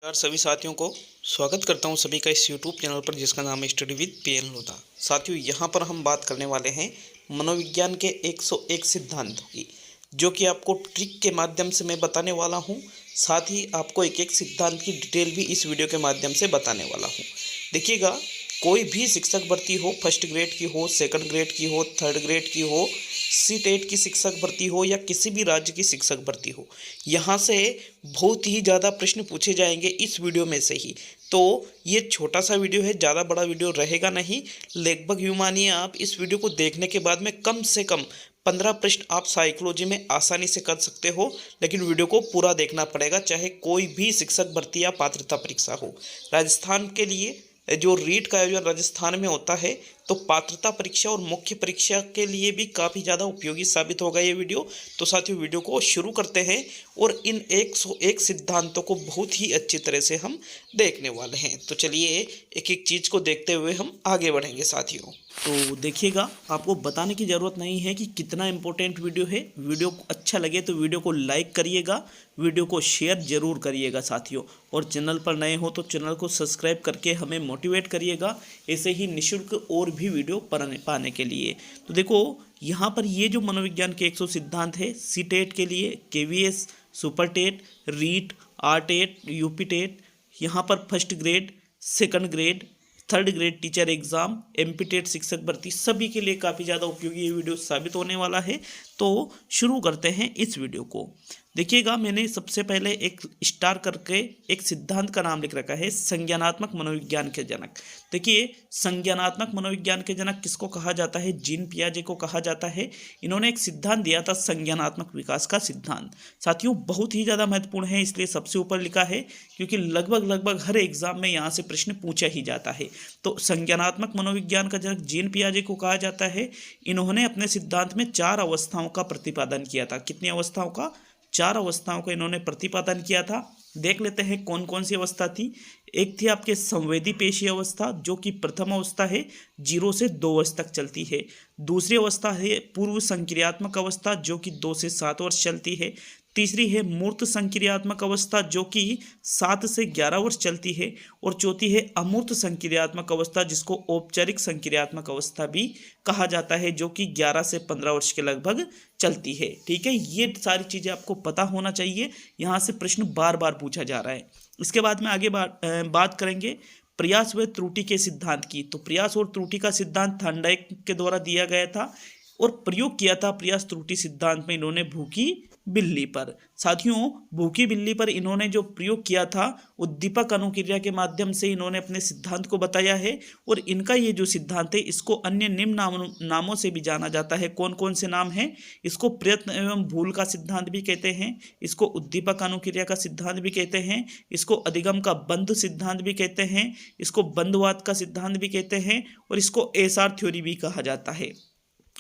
यार सभी साथियों को स्वागत करता हूं सभी का इस YouTube चैनल पर जिसका नाम है स्टडी विद पीएन लोधा। साथियों यहां पर हम बात करने वाले हैं मनोविज्ञान के 101 सिद्धांतों की, जो कि आपको ट्रिक के माध्यम से मैं बताने वाला हूं। साथ ही आपको एक एक सिद्धांत की डिटेल भी इस वीडियो के माध्यम से बताने वाला हूं। देखिएगा, कोई भी शिक्षक भर्ती हो, फर्स्ट ग्रेड की हो, सेकंड ग्रेड की हो, थर्ड ग्रेड की हो, सी-टेट की शिक्षक भर्ती हो या किसी भी राज्य की शिक्षक भर्ती हो, यहाँ से बहुत ही ज़्यादा प्रश्न पूछे जाएंगे इस वीडियो में से ही। तो ये छोटा सा वीडियो है, ज़्यादा बड़ा वीडियो रहेगा नहीं। लगभग यूँ मानिए आप इस वीडियो को देखने के बाद में कम से कम 15 प्रश्न आप साइकोलॉजी में आसानी से कर सकते हो, लेकिन वीडियो को पूरा देखना पड़ेगा, चाहे कोई भी शिक्षक भर्ती या पात्रता परीक्षा हो। राजस्थान के लिए जो रीट का आयोजन राजस्थान में होता है, तो पात्रता परीक्षा और मुख्य परीक्षा के लिए भी काफ़ी ज़्यादा उपयोगी साबित होगा ये वीडियो। तो साथियों वीडियो को शुरू करते हैं और इन 101 सिद्धांतों को बहुत ही अच्छी तरह से हम देखने वाले हैं। तो चलिए एक एक चीज़ को देखते हुए हम आगे बढ़ेंगे साथियों। तो देखिएगा, आपको बताने की ज़रूरत नहीं है कि कितना इम्पोर्टेंट वीडियो है। वीडियो को अच्छा लगे तो वीडियो को लाइक करिएगा, वीडियो को शेयर ज़रूर करिएगा साथियों, और चैनल पर नए हो तो चैनल को सब्सक्राइब करके हमें मोटिवेट करिएगा ऐसे ही निःशुल्क और भी वीडियो पाने के लिए। तो देखो, यहाँ पर ये जो मनोविज्ञान के 100 सिद्धांत है, सी-टेट के लिए, KVS, super TET, REET, RTET, UP TET, यहाँ पर first grade, second grade, third grade teacher exam, MP TET शिक्षक भर्ती, सभी के लिए काफ़ी ज़्यादा उपयोगी ये वीडियो साबित होने वाला है। तो शुरू करते हैं इस वीडियो को। देखिएगा, मैंने सबसे पहले एक स्टार करके एक सिद्धांत का नाम लिख रखा है, संज्ञानात्मक मनोविज्ञान के जनक। देखिए, संज्ञानात्मक मनोविज्ञान के जनक किसको कहा जाता है? जीन पियाजे को कहा जाता है। इन्होंने एक सिद्धांत दिया था, संज्ञानात्मक विकास का सिद्धांत। साथियों बहुत ही ज़्यादा महत्वपूर्ण है, इसलिए सबसे ऊपर लिखा है, क्योंकि लगभग हर एग्जाम में यहाँ से प्रश्न पूछा ही जाता है। तो संज्ञानात्मक मनोविज्ञान का जनक जीन पियाजे को कहा जाता है। इन्होंने अपने सिद्धांत में 4 अवस्थाओं का प्रतिपादन किया था। कितनी अवस्थाओं का? 4 अवस्थाओं का इन्होंने प्रतिपादन किया था। देख लेते हैं कौन कौन सी अवस्था थी। एक थी आपके संवेदी पेशी अवस्था, जो कि प्रथम अवस्था है, 0 से 2 वर्ष तक चलती है। दूसरी अवस्था है पूर्व संक्रियात्मक अवस्था, जो कि 2 से 7 वर्ष चलती है। तीसरी है मूर्त संक्रियात्मक अवस्था, जो कि 7 से 11 वर्ष चलती है। और चौथी है अमूर्त संक्रियात्मक अवस्था, जिसको औपचारिक संक्रियात्मक अवस्था भी कहा जाता है, जो कि 11 से 15 वर्ष के लगभग चलती है। ठीक है, ये सारी चीज़ें आपको पता होना चाहिए, यहाँ से प्रश्न बार बार पूछा जा रहा है। इसके बाद में आगे बात करेंगे प्रयास व त्रुटि के सिद्धांत की। तो प्रयास और त्रुटि का सिद्धांत थॉर्नडाइक के द्वारा दिया गया था और प्रयोग किया था प्रयास त्रुटि सिद्धांत में इन्होंने भूखी बिल्ली पर। साथियों, भूखी बिल्ली पर इन्होंने जो प्रयोग किया था, उद्दीपक अनुक्रिया के माध्यम से इन्होंने अपने सिद्धांत को बताया है। और इनका ये जो सिद्धांत है, इसको अन्य निम्न नामों से भी जाना जाता है। कौन कौन से नाम हैं? इसको प्रयत्न एवं भूल का सिद्धांत भी कहते हैं, इसको उद्दीपक अनुक्रिया का सिद्धांत भी कहते हैं, इसको अधिगम का बंध सिद्धांत भी कहते हैं, इसको बंधवाद का सिद्धांत भी कहते हैं, और इसको एसआर थ्योरी भी कहा जाता है।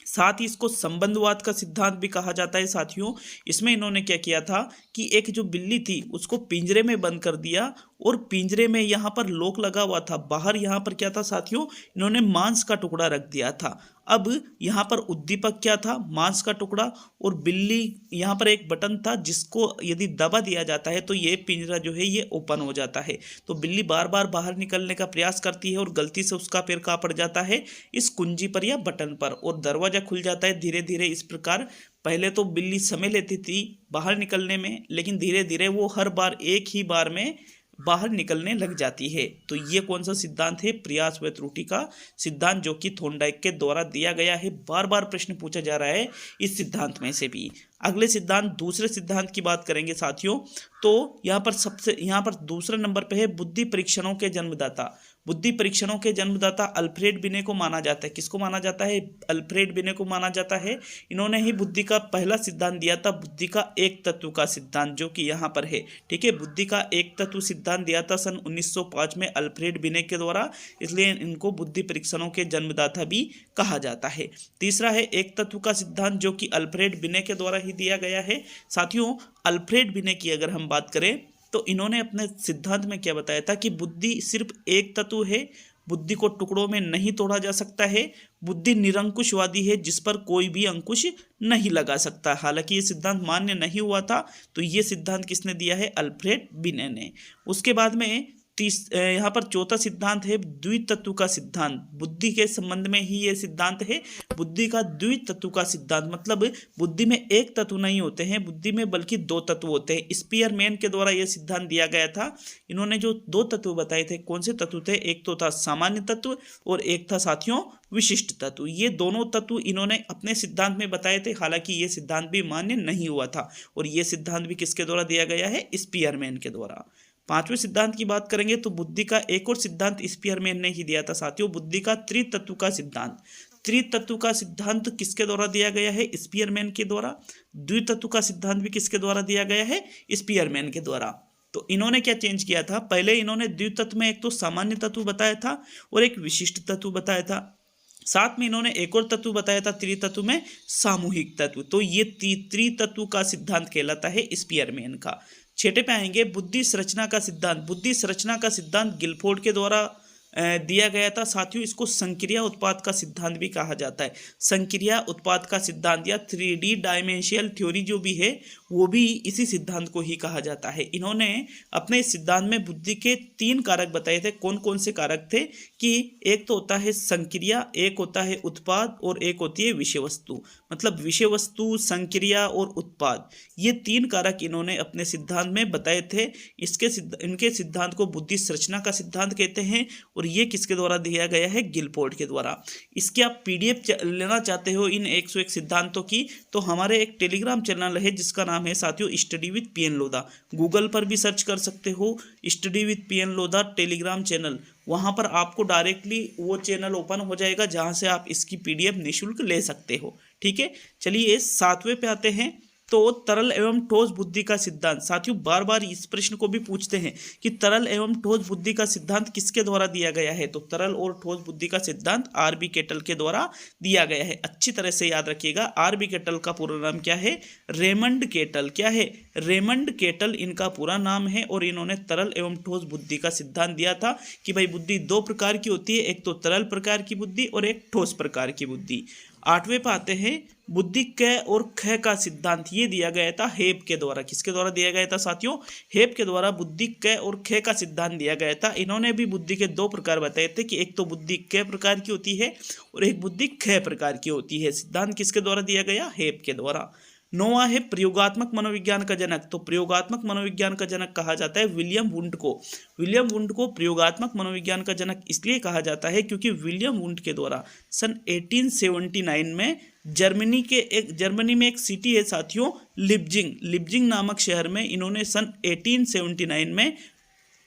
साथ ही इसको संबंधवाद का सिद्धांत भी कहा जाता है। साथियों, इसमें इन्होंने क्या किया था कि एक जो बिल्ली थी उसको पिंजरे में बंद कर दिया, और पिंजरे में यहाँ पर लॉक लगा हुआ था। बाहर यहाँ पर क्या था साथियों? इन्होंने मांस का टुकड़ा रख दिया था। अब यहाँ पर उद्दीपक क्या था? मांस का टुकड़ा, और बिल्ली यहाँ पर एक बटन था, जिसको यदि दबा दिया जाता है तो ये पिंजरा जो है ये ओपन हो जाता है। तो बिल्ली बार बार बाहर निकलने का प्रयास करती है और गलती से उसका पैर कहाँ पड़ जाता है? इस कुंजी पर या बटन पर, और दरवाजा खुल जाता है धीरे धीरे। इस प्रकार पहले तो बिल्ली समय लेती थी बाहर निकलने में, लेकिन धीरे धीरे वो हर बार एक ही बार में बाहर निकलने लग जाती है। तो ये कौन सा सिद्धांत है? प्रयास व त्रुटि का सिद्धांत, जो कि थॉर्नडाइक के द्वारा दिया गया है। बार बार प्रश्न पूछा जा रहा है इस सिद्धांत में से भी। अगले सिद्धांत, दूसरे सिद्धांत की बात करेंगे साथियों। तो यहाँ पर दूसरे नंबर पे है बुद्धि परीक्षणों के जन्मदाता। बुद्धि परीक्षणों के जन्मदाता अल्फ्रेड बिने को माना जाता है। किसको माना जाता है? अल्फ्रेड बिने को माना जाता है। इन्होंने ही बुद्धि का पहला सिद्धांत दिया था, बुद्धि का एक तत्व का सिद्धांत, जो कि यहाँ पर है। ठीक है, बुद्धि का एक तत्व सिद्धांत दिया था सन 1905 में अल्फ्रेड बिने के द्वारा, इसलिए इनको बुद्धि परीक्षणों के जन्मदाता भी कहा जाता है। तीसरा है एक तत्व का सिद्धांत, जो कि अल्फ्रेड बिने के द्वारा ही दिया गया है। साथियों, अल्फ्रेड बिने की अगर हम बात करें तो इन्होंने अपने सिद्धांत में क्या बताया था कि बुद्धि सिर्फ एक तत्व है, बुद्धि को टुकड़ों में नहीं तोड़ा जा सकता है, बुद्धि निरंकुशवादी है जिस पर कोई भी अंकुश नहीं लगा सकता। हालांकि ये सिद्धांत मान्य नहीं हुआ था, तो ये सिद्धांत किसने दिया है? अल्फ्रेड बिने ने। उसके बाद में यहाँ पर चौथा सिद्धांत है द्वितत्व का सिद्धांत। बुद्धि के संबंध में ही ये सिद्धांत है, बुद्धि का द्वितत्व का सिद्धांत, मतलब बुद्धि में एक तत्व नहीं होते हैं बुद्धि में, बल्कि दो तत्व होते हैं। स्पीयरमैन के द्वारा यह सिद्धांत दिया गया था। इन्होंने जो दो तत्व बताए थे, कौन से तत्व थे? एक तो था सामान्य तत्व और एक था साथियों विशिष्ट तत्व। ये दोनों तत्व इन्होंने अपने सिद्धांत में बताए थे। हालांकि ये सिद्धांत भी मान्य नहीं हुआ था, और ये सिद्धांत भी किसके द्वारा दिया गया है? स्पीयरमैन के द्वारा। पांचवें सिद्धांत की बात करेंगे तो बुद्धि का एक और सिद्धांत स्पीयरमैन ने ही दिया था साथियों, बुद्धि का त्रितत्व का सिद्धांत। त्रितत्व का सिद्धांत किसके द्वारा दिया गया है? स्पीयरमैन के द्वारा। द्वितत्व का सिद्धांत भी किसके द्वारा दिया गया है? स्पीयरमैन के द्वारा। तो इन्होंने क्या चेंज किया था? पहले इन्होंने द्वितत्व में एक तो सामान्य तत्व बताया था और एक विशिष्ट तत्व बताया था, साथ में इन्होंने एक और तत्व बताया था त्रितत्व में, सामूहिक तत्व। तो ये त्रितत्व का सिद्धांत कहलाता है स्पीयरमैन का। छठे पे आएंगे बुद्धि संरचना का सिद्धांत। बुद्धि संरचना का सिद्धांत गिलफोर्ड के द्वारा दिया गया था साथियों। इसको संक्रिया उत्पाद का सिद्धांत भी कहा जाता है। संक्रिया उत्पाद का सिद्धांत या 3D डायमेंशियल थ्योरी जो भी है, वो भी इसी सिद्धांत को ही कहा जाता है। इन्होंने अपने सिद्धांत में बुद्धि के 3 कारक बताए थे। कौन कौन से कारक थे? कि एक तो होता है संक्रिया, एक होता है उत्पाद और एक होती है विषय वस्तु। मतलब विषय वस्तु, संक्रिया और उत्पाद, ये 3 कारक इन्होंने अपने सिद्धांत में बताए थे। इनके सिद्धांत को बुद्धि संरचना का सिद्धांत कहते हैं, और ये किसके द्वारा दिया गया है? गिलफोर्ड के द्वारा। इसके आप PDF लेना चाहते हो इन 101 सिद्धांतों की, तो हमारे एक टेलीग्राम चैनल है जिसका नाम है साथियों study with PN Lodha. Google पर भी सर्च कर सकते हो study with PN Lodha Telegram channel. वहाँ पर आपको डायरेक्टली वो चैनल ओपन हो जाएगा जहाँ से आप इसकी PDF निःशुल्क ले सकते हो। ठीक है, चलिए 7वें पे आते हैं। तो तरल एवं ठोस बुद्धि का सिद्धांत। साथियों बार बार इस प्रश्न को भी पूछते हैं कि तरल एवं ठोस बुद्धि का सिद्धांत किसके द्वारा दिया गया है? तो तरल और ठोस बुद्धि का सिद्धांत RB केटल के द्वारा दिया गया है। अच्छी तरह से याद रखिएगा, RB केटल का पूरा नाम क्या है? Raymond kettle. क्या है? रेमंड केटल इनका पूरा नाम है, और इन्होंने तरल एवं ठोस बुद्धि का सिद्धांत दिया था कि भाई बुद्धि 2 प्रकार की होती है, एक तो तरल प्रकार की बुद्धि और एक ठोस प्रकार की बुद्धि। 8वें पे आते हैं बुद्धि क और ख का सिद्धांत। ये दिया गया था हेब के द्वारा। किसके द्वारा दिया गया था साथियों? हेब के द्वारा बुद्धि क और ख का सिद्धांत दिया गया था। इन्होंने भी बुद्धि के 2 प्रकार बताए थे कि एक तो बुद्धि क प्रकार की होती है और एक बुद्धि ख प्रकार की होती है। सिद्धांत किसके द्वारा दिया गया? हेब के द्वारा। 9वां है प्रयोगात्मक मनोविज्ञान का जनक। तो प्रयोगात्मक मनोविज्ञान का जनक कहा जाता है विलियम वुंड को। विलियम वुंड को प्रयोगात्मक मनोविज्ञान का जनक इसलिए कहा जाता है क्योंकि विलियम वुंड के द्वारा सन 1879 में जर्मनी में एक सिटी है साथियों लिप्जिंग नामक शहर में, इन्होंने सन 1879 में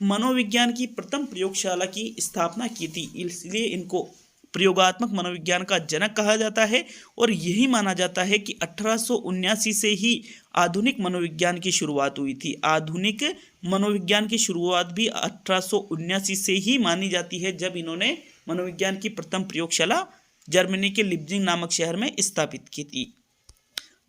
मनोविज्ञान की प्रथम प्रयोगशाला की स्थापना की थी। इसलिए इनको प्रयोगात्मक मनोविज्ञान का जनक कहा जाता है, और यही माना जाता है कि 1879 से ही आधुनिक मनोविज्ञान की शुरुआत हुई थी। आधुनिक मनोविज्ञान की शुरुआत भी 1879 से ही मानी जाती है, जब इन्होंने मनोविज्ञान की प्रथम प्रयोगशाला जर्मनी के लिप्जिंग नामक शहर में स्थापित की थी।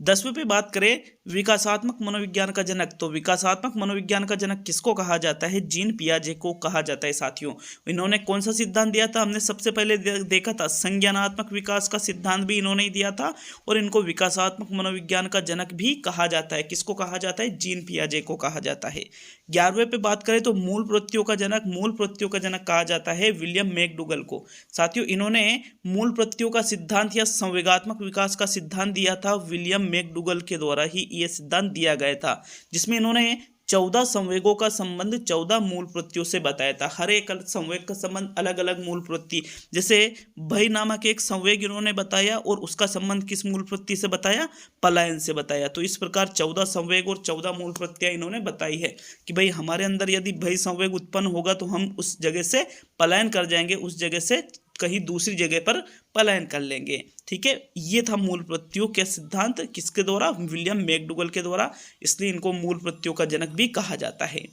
10वें पे बात करें विकासात्मक मनोविज्ञान का जनक। तो विकासात्मक मनोविज्ञान का जनक किसको कहा जाता है? जीन पियाजे को कहा जाता है साथियों। इन्होंने कौन सा सिद्धांत दिया था? हमने सबसे पहले देखा था संज्ञानात्मक विकास का सिद्धांत भी इन्होंने ही दिया था, और इनको विकासात्मक मनोविज्ञान का जनक भी कहा जाता है। किसको कहा जाता है? जीन पियाजे को कहा जाता है। 11वें पे बात करें तो मूल प्रवृत्तियों का जनक कहा जाता है विलियम मैकडूगल को। साथियों इन्होंने मूल प्रवृत्तियों का सिद्धांत या संवेगात्मक विकास का सिद्धांत दिया था विलियम मैकडूगल के द्वारा ही यह सिद्धांत दिया गया था, जिसमें इन्होंने 14 संवेगों का संबंध 14 मूल प्रवृत्तियों से बताया था। हर एक संवेग का संबंध अलग अलग मूल प्रवृत्ति, जैसे भय नामक एक संवेग इन्होंने बताया और उसका संबंध किस मूल प्रवृत्ति से बताया? पलायन से बताया। तो इस प्रकार 14 संवेग और 14 मूल प्रवृत्तियां इन्होंने बताई है कि भाई हमारे अंदर यदि भय संवेग उत्पन्न होगा तो हम उस जगह से पलायन कर जाएंगे, उस जगह से कहीं दूसरी जगह पर पलायन कर लेंगे। ठीक है, ये था मूल प्रवृत्तियों के सिद्धांत किसके द्वारा? विलियम मैकडूगल के द्वारा, इसलिए इनको मूल प्रवृत्तियों का जनक भी कहा जाता है।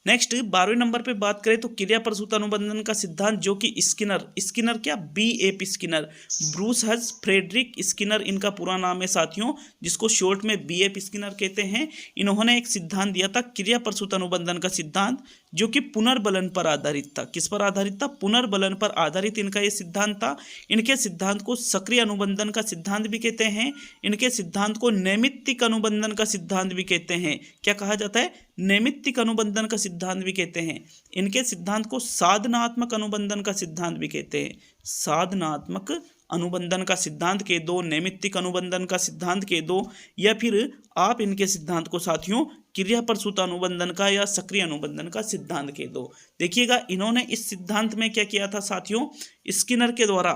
नेक्स्ट 12वें नंबर पे बात करें तो क्रिया प्रसूत अनुबंधन का सिद्धांत, जो कि स्किनर क्या BF स्किनर, ब्रूस हज फ्रेडरिक स्किनर इनका पूरा नाम है साथियों, जिसको शॉर्ट में BF स्किनर कहते हैं। इन्होंने एक सिद्धांत दिया था क्रिया प्रसूत अनुबंधन का सिद्धांत, जो कि पुनर्बलन पर आधारित था। किस पर आधारित था? पुनर्बलन पर आधारित इनका ये सिद्धांत था। इनके सिद्धांत को सक्रिय अनुबंधन का सिद्धांत भी कहते हैं। इनके सिद्धांत को नैमित्तिक अनुबंधन का सिद्धांत भी कहते हैं। क्या कहा जाता है? नैमित्तिक अनुबंधन का सिद्धांत भी कहते हैं। इनके सिद्धांत को साधनात्मक अनुबंधन का सिद्धांत भी कहते हैं। साधनात्मक अनुबंधन का सिद्धांत कह दो, नैमित्तिक अनुबंधन का सिद्धांत कह दो, या फिर आप इनके सिद्धांत को साथियों क्रिया प्रसूत अनुबंधन का या सक्रिय अनुबंधन का सिद्धांत कह दो। देखिएगा, इन्होंने इस सिद्धांत में क्या किया था साथियों? स्किनर के द्वारा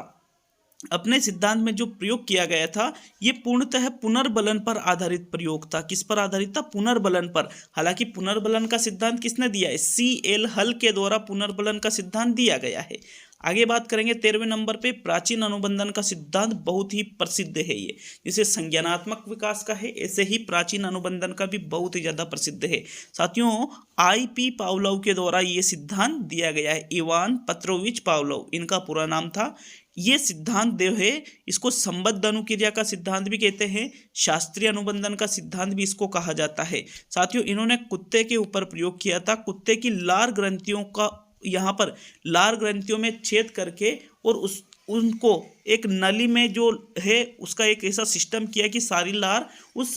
अपने सिद्धांत में जो प्रयोग किया गया था ये पूर्णतः पुनर्बलन पर आधारित प्रयोग था। किस पर आधारित था? पुनर्बलन पर। हालांकि पुनर्बलन का सिद्धांत किसने दिया है? CL हल के द्वारा पुनर्बलन का सिद्धांत दिया गया है। आगे बात करेंगे 13वें नंबर पे, प्राचीन अनुबंधन का सिद्धांत बहुत ही प्रसिद्ध है। ये जैसे संज्ञानात्मक विकास का है, ऐसे ही प्राचीन अनुबंधन का भी बहुत ही ज्यादा प्रसिद्ध है साथियों। IP पावलोव के द्वारा ये सिद्धांत दिया गया है। इवान पेट्रोविच पावलोव इनका पूरा नाम था। ये सिद्धांत जो है इसको संबद्ध अनुक्रिया का सिद्धांत भी कहते हैं, शास्त्रीय अनुबंधन का सिद्धांत भी इसको कहा जाता है। साथियों, इन्होंने कुत्ते के ऊपर प्रयोग किया था। कुत्ते की लार ग्रंथियों का, यहाँ पर लार ग्रंथियों में छेद करके और उनको एक नली में जो है उसका एक ऐसा सिस्टम किया कि सारी लार उस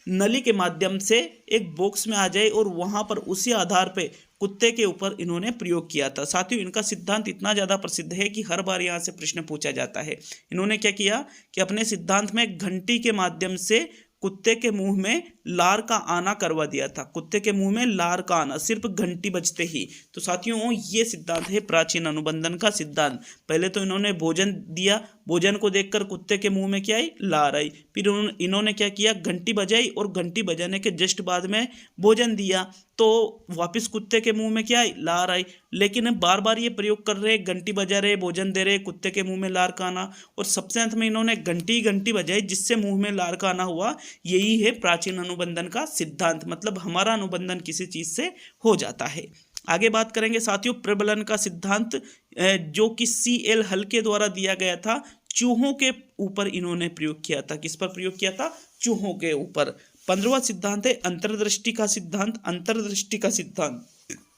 नली के माध्यम से एक बॉक्स में आ जाए और वहाँ पर उसी आधार पे कुत्ते के ऊपर इन्होंने प्रयोग किया था। साथियों, इनका सिद्धांत इतना ज़्यादा प्रसिद्ध है कि हर बार यहाँ से प्रश्न पूछा जाता है। इन्होंने क्या किया कि अपने सिद्धांत में घंटी के माध्यम से कुत्ते के मुंह में लार का आना करवा दिया था। कुत्ते के मुंह में लार का आना सिर्फ घंटी बजते ही। तो साथियों, ये सिद्धांत है प्राचीन अनुबंधन का सिद्धांत। पहले तो इन्होंने भोजन दिया, भोजन को देखकर कुत्ते के मुंह में क्या आई? लार आई। फिर इन्होंने क्या किया? घंटी बजाई और घंटी बजाने के जस्ट बाद में भोजन दिया, तो वापस कुत्ते के मुंह में क्या आई? लार आई। लेकिन बार बार ये प्रयोग कर रहे, घंटी बजा रहे, भोजन दे रहे, कुत्ते के मुंह में लार का आना, और सबसे अंत में इन्होंने घंटी बजाई जिससे मुंह में लार का आना हुआ। यही है प्राचीन अनुबंधन का सिद्धांत, मतलब हमारा अनुबंधन किसी चीज से हो जाता है। आगे बात करेंगे साथियों प्रबलन का सिद्धांत, जो कि CL हल के द्वारा दिया गया था। चूहों के ऊपर इन्होंने प्रयोग किया था। किस पर प्रयोग किया था? चूहों के ऊपर। 15वां सिद्धांत है अंतर्दृष्टि का सिद्धांत। अंतर्दृष्टि का सिद्धांत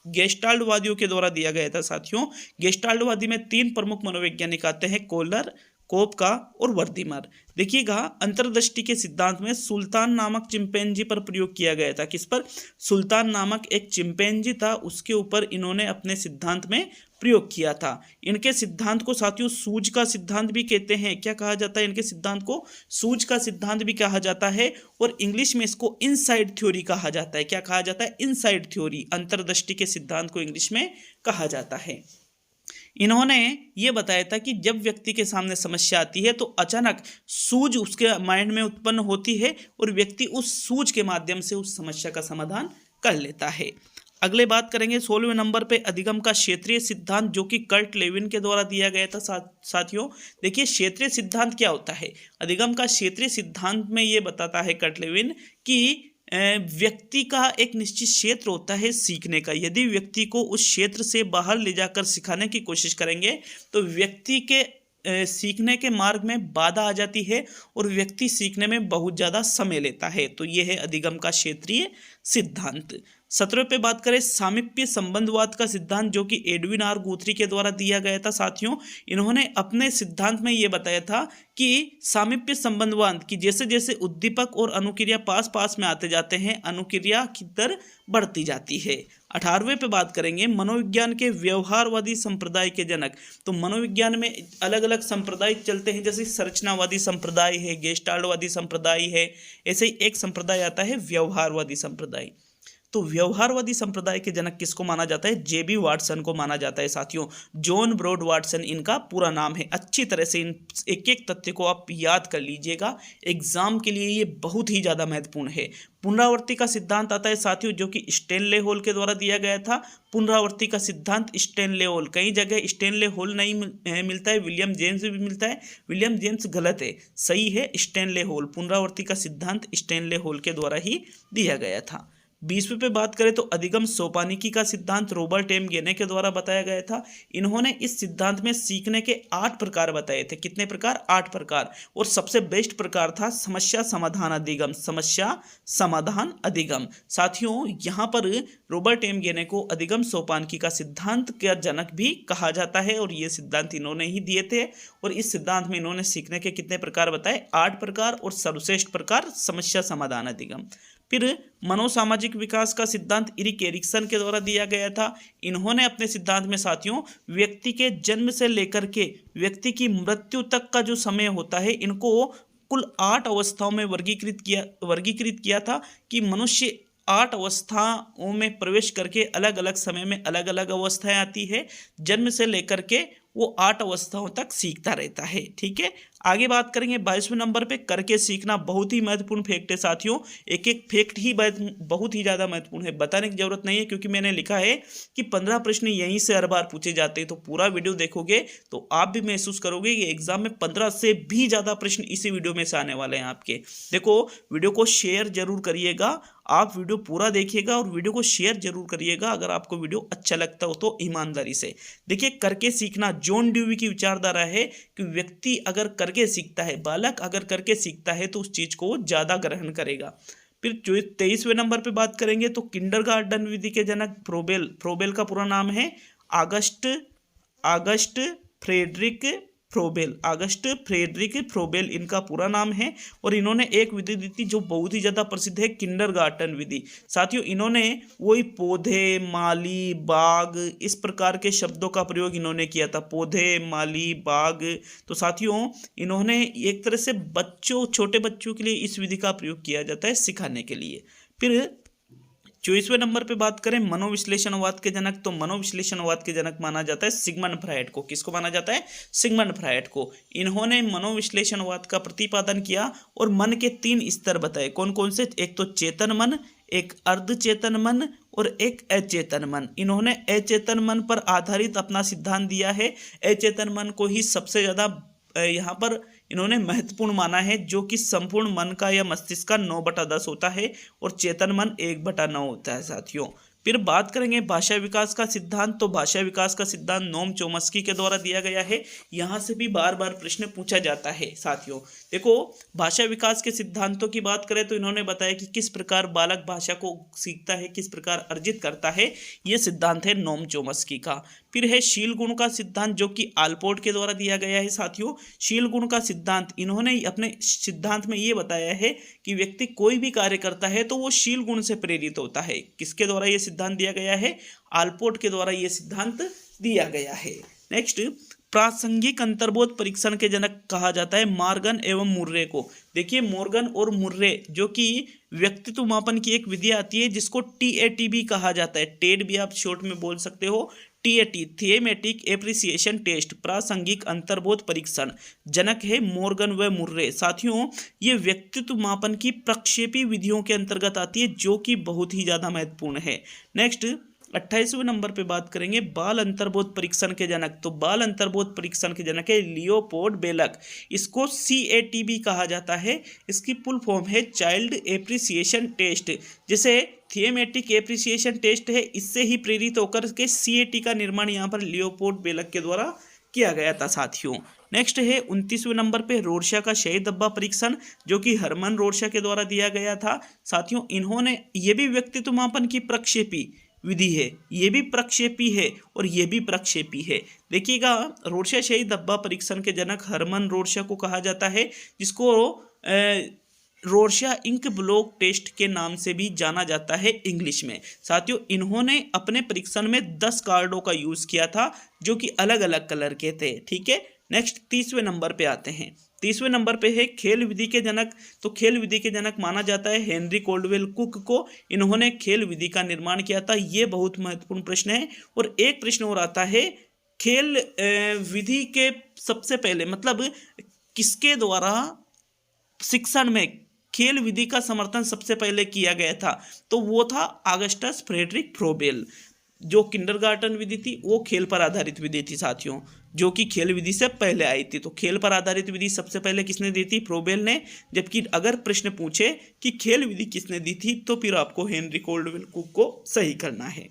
गेस्टाल्टवादियों के द्वारा दिया गया था साथियों। गेस्टाल्टवादी में 3 प्रमुख मनोवैज्ञानिक आते हैं, कोलर, कोपका और वर्दीमर। देखिएगा, अंतर्दृष्टि के सिद्धांत में सुल्तान नामक चिंपैंजी पर प्रयोग किया गया था। किस पर? सुल्तान नामक एक चिंपैंजी था, उसके ऊपर इन्होंने अपने सिद्धांत में प्रयोग किया था। इनके सिद्धांत को साथियों सूझ का सिद्धांत भी कहते हैं। क्या कहा जाता है? इनके सिद्धांत को सूझ का सिद्धांत भी कहा जाता है, और इंग्लिश में इसको इनसाइड थ्योरी कहा जाता है। क्या कहा जाता है? Inside theory. अंतर्दृष्टि के सिद्धांत को इंग्लिश में कहा जाता है। इन्होंने ये बताया था कि जब व्यक्ति के सामने समस्या आती है तो अचानक सूझ उसके माइंड में उत्पन्न होती है और व्यक्ति उस सूझ के माध्यम से उस समस्या का समाधान कर लेता है। अगले बात करेंगे 16वें नंबर पे अधिगम का क्षेत्रीय सिद्धांत, जो कि कर्ट लेविन के द्वारा दिया गया था। साथियों, देखिए क्षेत्रीय सिद्धांत क्या होता है। अधिगम का क्षेत्रीय सिद्धांत में ये बताता है कर्ट लेविन कि व्यक्ति का एक निश्चित क्षेत्र होता है सीखने का। यदि व्यक्ति को उस क्षेत्र से बाहर ले जाकर सिखाने की कोशिश करेंगे तो व्यक्ति के सीखने के मार्ग में बाधा आ जाती है और व्यक्ति सीखने में बहुत ज़्यादा समय लेता है। तो यह है अधिगम का क्षेत्रीय सिद्धांत। 17वें पे बात करें सामीप्य संबंधवाद का सिद्धांत, जो कि एडविन आर गुथरी के द्वारा दिया गया था। साथियों, इन्होंने अपने सिद्धांत में ये बताया था कि सामीप्य संबंधवाद की जैसे जैसे उद्दीपक और अनुक्रिया पास पास में आते जाते हैं, अनुक्रिया की दर बढ़ती जाती है। 18वें पे बात करेंगे मनोविज्ञान के व्यवहारवादी संप्रदाय के जनक। तो मनोविज्ञान में अलग अलग संप्रदाय चलते हैं, जैसे संरचनावादी संप्रदाय है, गेस्टाल्टवादी संप्रदाय है, ऐसे ही एक संप्रदाय आता है व्यवहारवादी संप्रदाय। तो व्यवहारवादी संप्रदाय के जनक किसको माना जाता है? JB वाटसन को माना जाता है। साथियों, जॉन ब्रॉड वाटसन इनका पूरा नाम है। अच्छी तरह से इन एक एक तथ्य को आप याद कर लीजिएगा, एग्जाम के लिए ये बहुत ही ज़्यादा महत्वपूर्ण है। पुनरावृत्ति का सिद्धांत आता है साथियों, जो कि स्टैनले हॉल के द्वारा दिया गया था। पुनरावृत्ति का सिद्धांत स्टैनले हॉल, कई जगह स्टैनले हॉल नहीं मिलता है, विलियम जेम्स भी मिलता है। विलियम जेम्स गलत है, सही है स्टैनले हॉल। पुनरावृत्ति का सिद्धांत स्टैनले हॉल के द्वारा ही दिया गया था। 20वें पे बात करें तो अधिगम सोपानिकी का सिद्धांत रॉबर्ट एम गेने के द्वारा बताया गया था। इन्होंने इस सिद्धांत में सीखने के 8 प्रकार बताए थे। कितने प्रकार? 8 प्रकार। और सबसे बेस्ट प्रकार था समस्या समाधान अधिगम। समस्या समाधान अधिगम। साथियों, यहाँ पर रॉबर्ट एम गेने को अधिगम सोपानिकी का सिद्धांत का जनक भी कहा जाता है और ये सिद्धांत इन्होंने ही दिए थे। और इस सिद्धांत में इन्होंने सीखने के कितने प्रकार बताए? 8 प्रकार। और सर्वश्रेष्ठ प्रकार समस्या समाधान अधिगम। फिर मनोसामाजिक विकास का सिद्धांत इरिक एरिक्सन के द्वारा दिया गया था। इन्होंने अपने सिद्धांत में साथियों व्यक्ति के जन्म से लेकर के व्यक्ति की मृत्यु तक का जो समय होता है, इनको कुल 8 अवस्थाओं में वर्गीकृत किया था कि मनुष्य 8 अवस्थाओं में प्रवेश करके अलग अलग समय में अलग अलग अवस्थाएं आती है। जन्म से लेकर के वो 8 अवस्थाओं तक सीखता रहता है। ठीक है, आगे बात करेंगे 22वें नंबर पे करके सीखना। बहुत ही महत्वपूर्ण फैक्ट है साथियों। एक एक फैक्ट ही बहुत ही ज़्यादा महत्वपूर्ण है, बताने की जरूरत नहीं है, क्योंकि मैंने लिखा है कि 15 प्रश्न यहीं से हर बार पूछे जाते हैं। तो पूरा वीडियो देखोगे तो आप भी महसूस करोगे कि एग्जाम में 15 से भी ज़्यादा प्रश्न इसी वीडियो में से आने वाले हैं आपके। देखो, वीडियो को शेयर जरूर करिएगा, आप वीडियो पूरा देखिएगा और वीडियो को शेयर जरूर करिएगा अगर आपको वीडियो अच्छा लगता हो तो ईमानदारी से। देखिए, करके सीखना जॉन ड्यूवी की विचारधारा है कि व्यक्ति अगर करके सीखता है, बालक अगर करके सीखता है तो उस चीज को ज्यादा ग्रहण करेगा। फिर 23वें नंबर पे बात करेंगे तो किंडरगार्टन विधि के जनक फ्रोबेल का पूरा नाम है आगस्ट फ्रेडरिक फ्रोबेल इनका पूरा नाम है। और इन्होंने एक विधि दी थी जो बहुत ही ज़्यादा प्रसिद्ध है, किंडरगार्टन विधि। साथियों, इन्होंने वही पौधे, माली, बाग, इस प्रकार के शब्दों का प्रयोग इन्होंने किया था। पौधे, माली, बाग। तो साथियों, इन्होंने एक तरह से छोटे बच्चों के लिए इस विधि का प्रयोग किया जाता है सिखाने के लिए। फिर 24वें नंबर पे बात करें मनोविश्लेषणवाद के जनक, तो मनोविश्लेषणवाद के जनक माना जाता है सिगमंड फ्रायड को। किसको माना जाता है? सिगमंड फ्रायड को। इन्होंने मनोविश्लेषणवाद का प्रतिपादन किया और मन के 3 स्तर बताए। कौन कौन से? एक तो चेतन मन, एक अर्धचेतन मन और एक अचेतन मन। इन्होंने अचेतन मन पर आधारित अपना सिद्धांत दिया है। अचेतन मन को ही सबसे ज्यादा यहाँ पर इन्होंने महत्वपूर्ण माना है, जो कि संपूर्ण मन का या मस्तिष्क का 9/10 होता है और चेतन मन 1/9 होता है साथियों। फिर बात करेंगे भाषा विकास का सिद्धांत, तो भाषा विकास का सिद्धांत नोम चोम्स्की के द्वारा दिया गया है। यहाँ से भी बार बार प्रश्न पूछा जाता है साथियों। देखो, भाषा विकास के सिद्धांतों की बात करें तो इन्होंने बताया कि किस प्रकार बालक भाषा को सीखता है, किस प्रकार अर्जित करता है। ये सिद्धांत है नोम चोम्स्की का। फिर है शील गुण का सिद्धांत, जो कि आलपोर्ट के द्वारा दिया गया है साथियों। शील गुण का सिद्धांत, इन्होंने अपने सिद्धांत में ये बताया है कि व्यक्ति कोई भी कार्य करता है तो वो शील गुण से प्रेरित होता है। किसके द्वारा ये सिद्धांत दिया गया है? आलपोर्ट के द्वारा ये सिद्धांत दिया गया है। नेक्स्ट, प्रासंगिक अंतर्बोध परीक्षण के जनक कहा जाता है मॉर्गन एवं मुर्रे को। देखिए, मॉर्गन और मुर्रे, जो कि व्यक्तित्व मापन की एक विधि आती है जिसको TAT भी कहा जाता है। टेड भी आप शॉर्ट में बोल सकते हो। TAT, थियमेटिक एप्रिसिएशन टेस्ट, प्रासंगिक अंतर्बोध परीक्षण, जनक है मॉर्गन व मुर्रे। साथियों, ये व्यक्तित्व मापन की प्रक्षेपी विधियों के अंतर्गत आती है, जो कि बहुत ही ज्यादा महत्वपूर्ण है। नेक्स्ट, 28वें नंबर पे बात करेंगे बाल अंतर्बोध परीक्षण के जनक, तो बाल अंतर्बोध परीक्षण के जनक है लियोपोल्ड बेलक। इसको CAT भी कहा जाता है। इसकी फुल फॉर्म है चाइल्ड एप्रिसिएशन टेस्ट। जैसे थियमेटिक एप्रिसिएशन टेस्ट है, इससे ही प्रेरित होकर के CAT का निर्माण यहाँ पर लियोपोल्ड बेलक के द्वारा किया गया था साथियों। नेक्स्ट है 29वें नंबर पे रोरशा का शहद डब्बा परीक्षण, जो कि हरमन रोरशा के द्वारा दिया गया था साथियों। इन्होंने ये भी व्यक्तित्व मापन की प्रक्षेपी विधि है, ये भी प्रक्षेपी है और ये भी प्रक्षेपी है। देखिएगा, रोरशा शहद डब्बा परीक्षण के जनक हरमन रोरशा को कहा जाता है, जिसको रोरशा इंक ब्लॉक टेस्ट के नाम से भी जाना जाता है इंग्लिश में। साथियों, इन्होंने अपने परीक्षण में 10 कार्डों का यूज किया था, जो कि अलग अलग कलर के थे। ठीक है, नेक्स्ट 30वें नंबर पे आते हैं। 30वें नंबर पे है खेल विधि के जनक, तो खेल विधि के जनक माना जाता है हेनरी कोल्डवेल कुक को। इन्होंने खेल विधि का निर्माण किया था। ये बहुत महत्वपूर्ण प्रश्न है। और एक प्रश्न और आता है, खेल विधि के सबसे पहले मतलब किसके द्वारा शिक्षण में खेल विधि का समर्थन सबसे पहले किया गया था? तो वो था ऑगस्टस फ्रेडरिक फ्रोबेल। जो किंडरगार्टन विधि थी वो खेल पर आधारित विधि थी साथियों, जो कि खेल विधि से पहले आई थी। तो खेल पर आधारित विधि सबसे पहले किसने दी थी? फ्रोबेल ने। जबकि अगर प्रश्न पूछे कि खेल विधि किसने दी थी तो फिर आपको हेनरी कोल्डवेल कुक को सही करना है।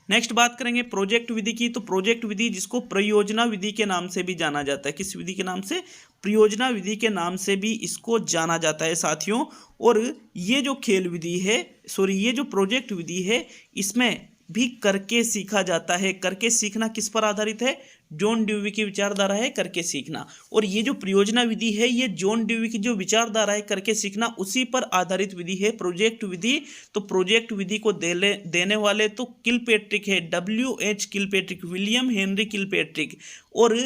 नेक्स्ट बात करेंगे प्रोजेक्ट विधि की। तो प्रोजेक्ट विधि जिसको परियोजना विधि के नाम से भी जाना जाता है, किस विधि के नाम से? परियोजना विधि के नाम से भी इसको जाना जाता है साथियों। और ये जो खेल विधि है, ये जो प्रोजेक्ट विधि है, इसमें भी करके सीखा जाता है। करके सीखना किस पर आधारित है? जॉन ड्यूवी की विचारधारा है करके सीखना। और ये जो परियोजना विधि है, ये जॉन ड्यूवी की जो विचारधारा है करके सीखना, उसी पर आधारित विधि है प्रोजेक्ट विधि। तो प्रोजेक्ट विधि को देने वाले तो किलपेट्रिक है, WH किलपेट्रिक, विलियम हेनरी किलपेट्रिक। और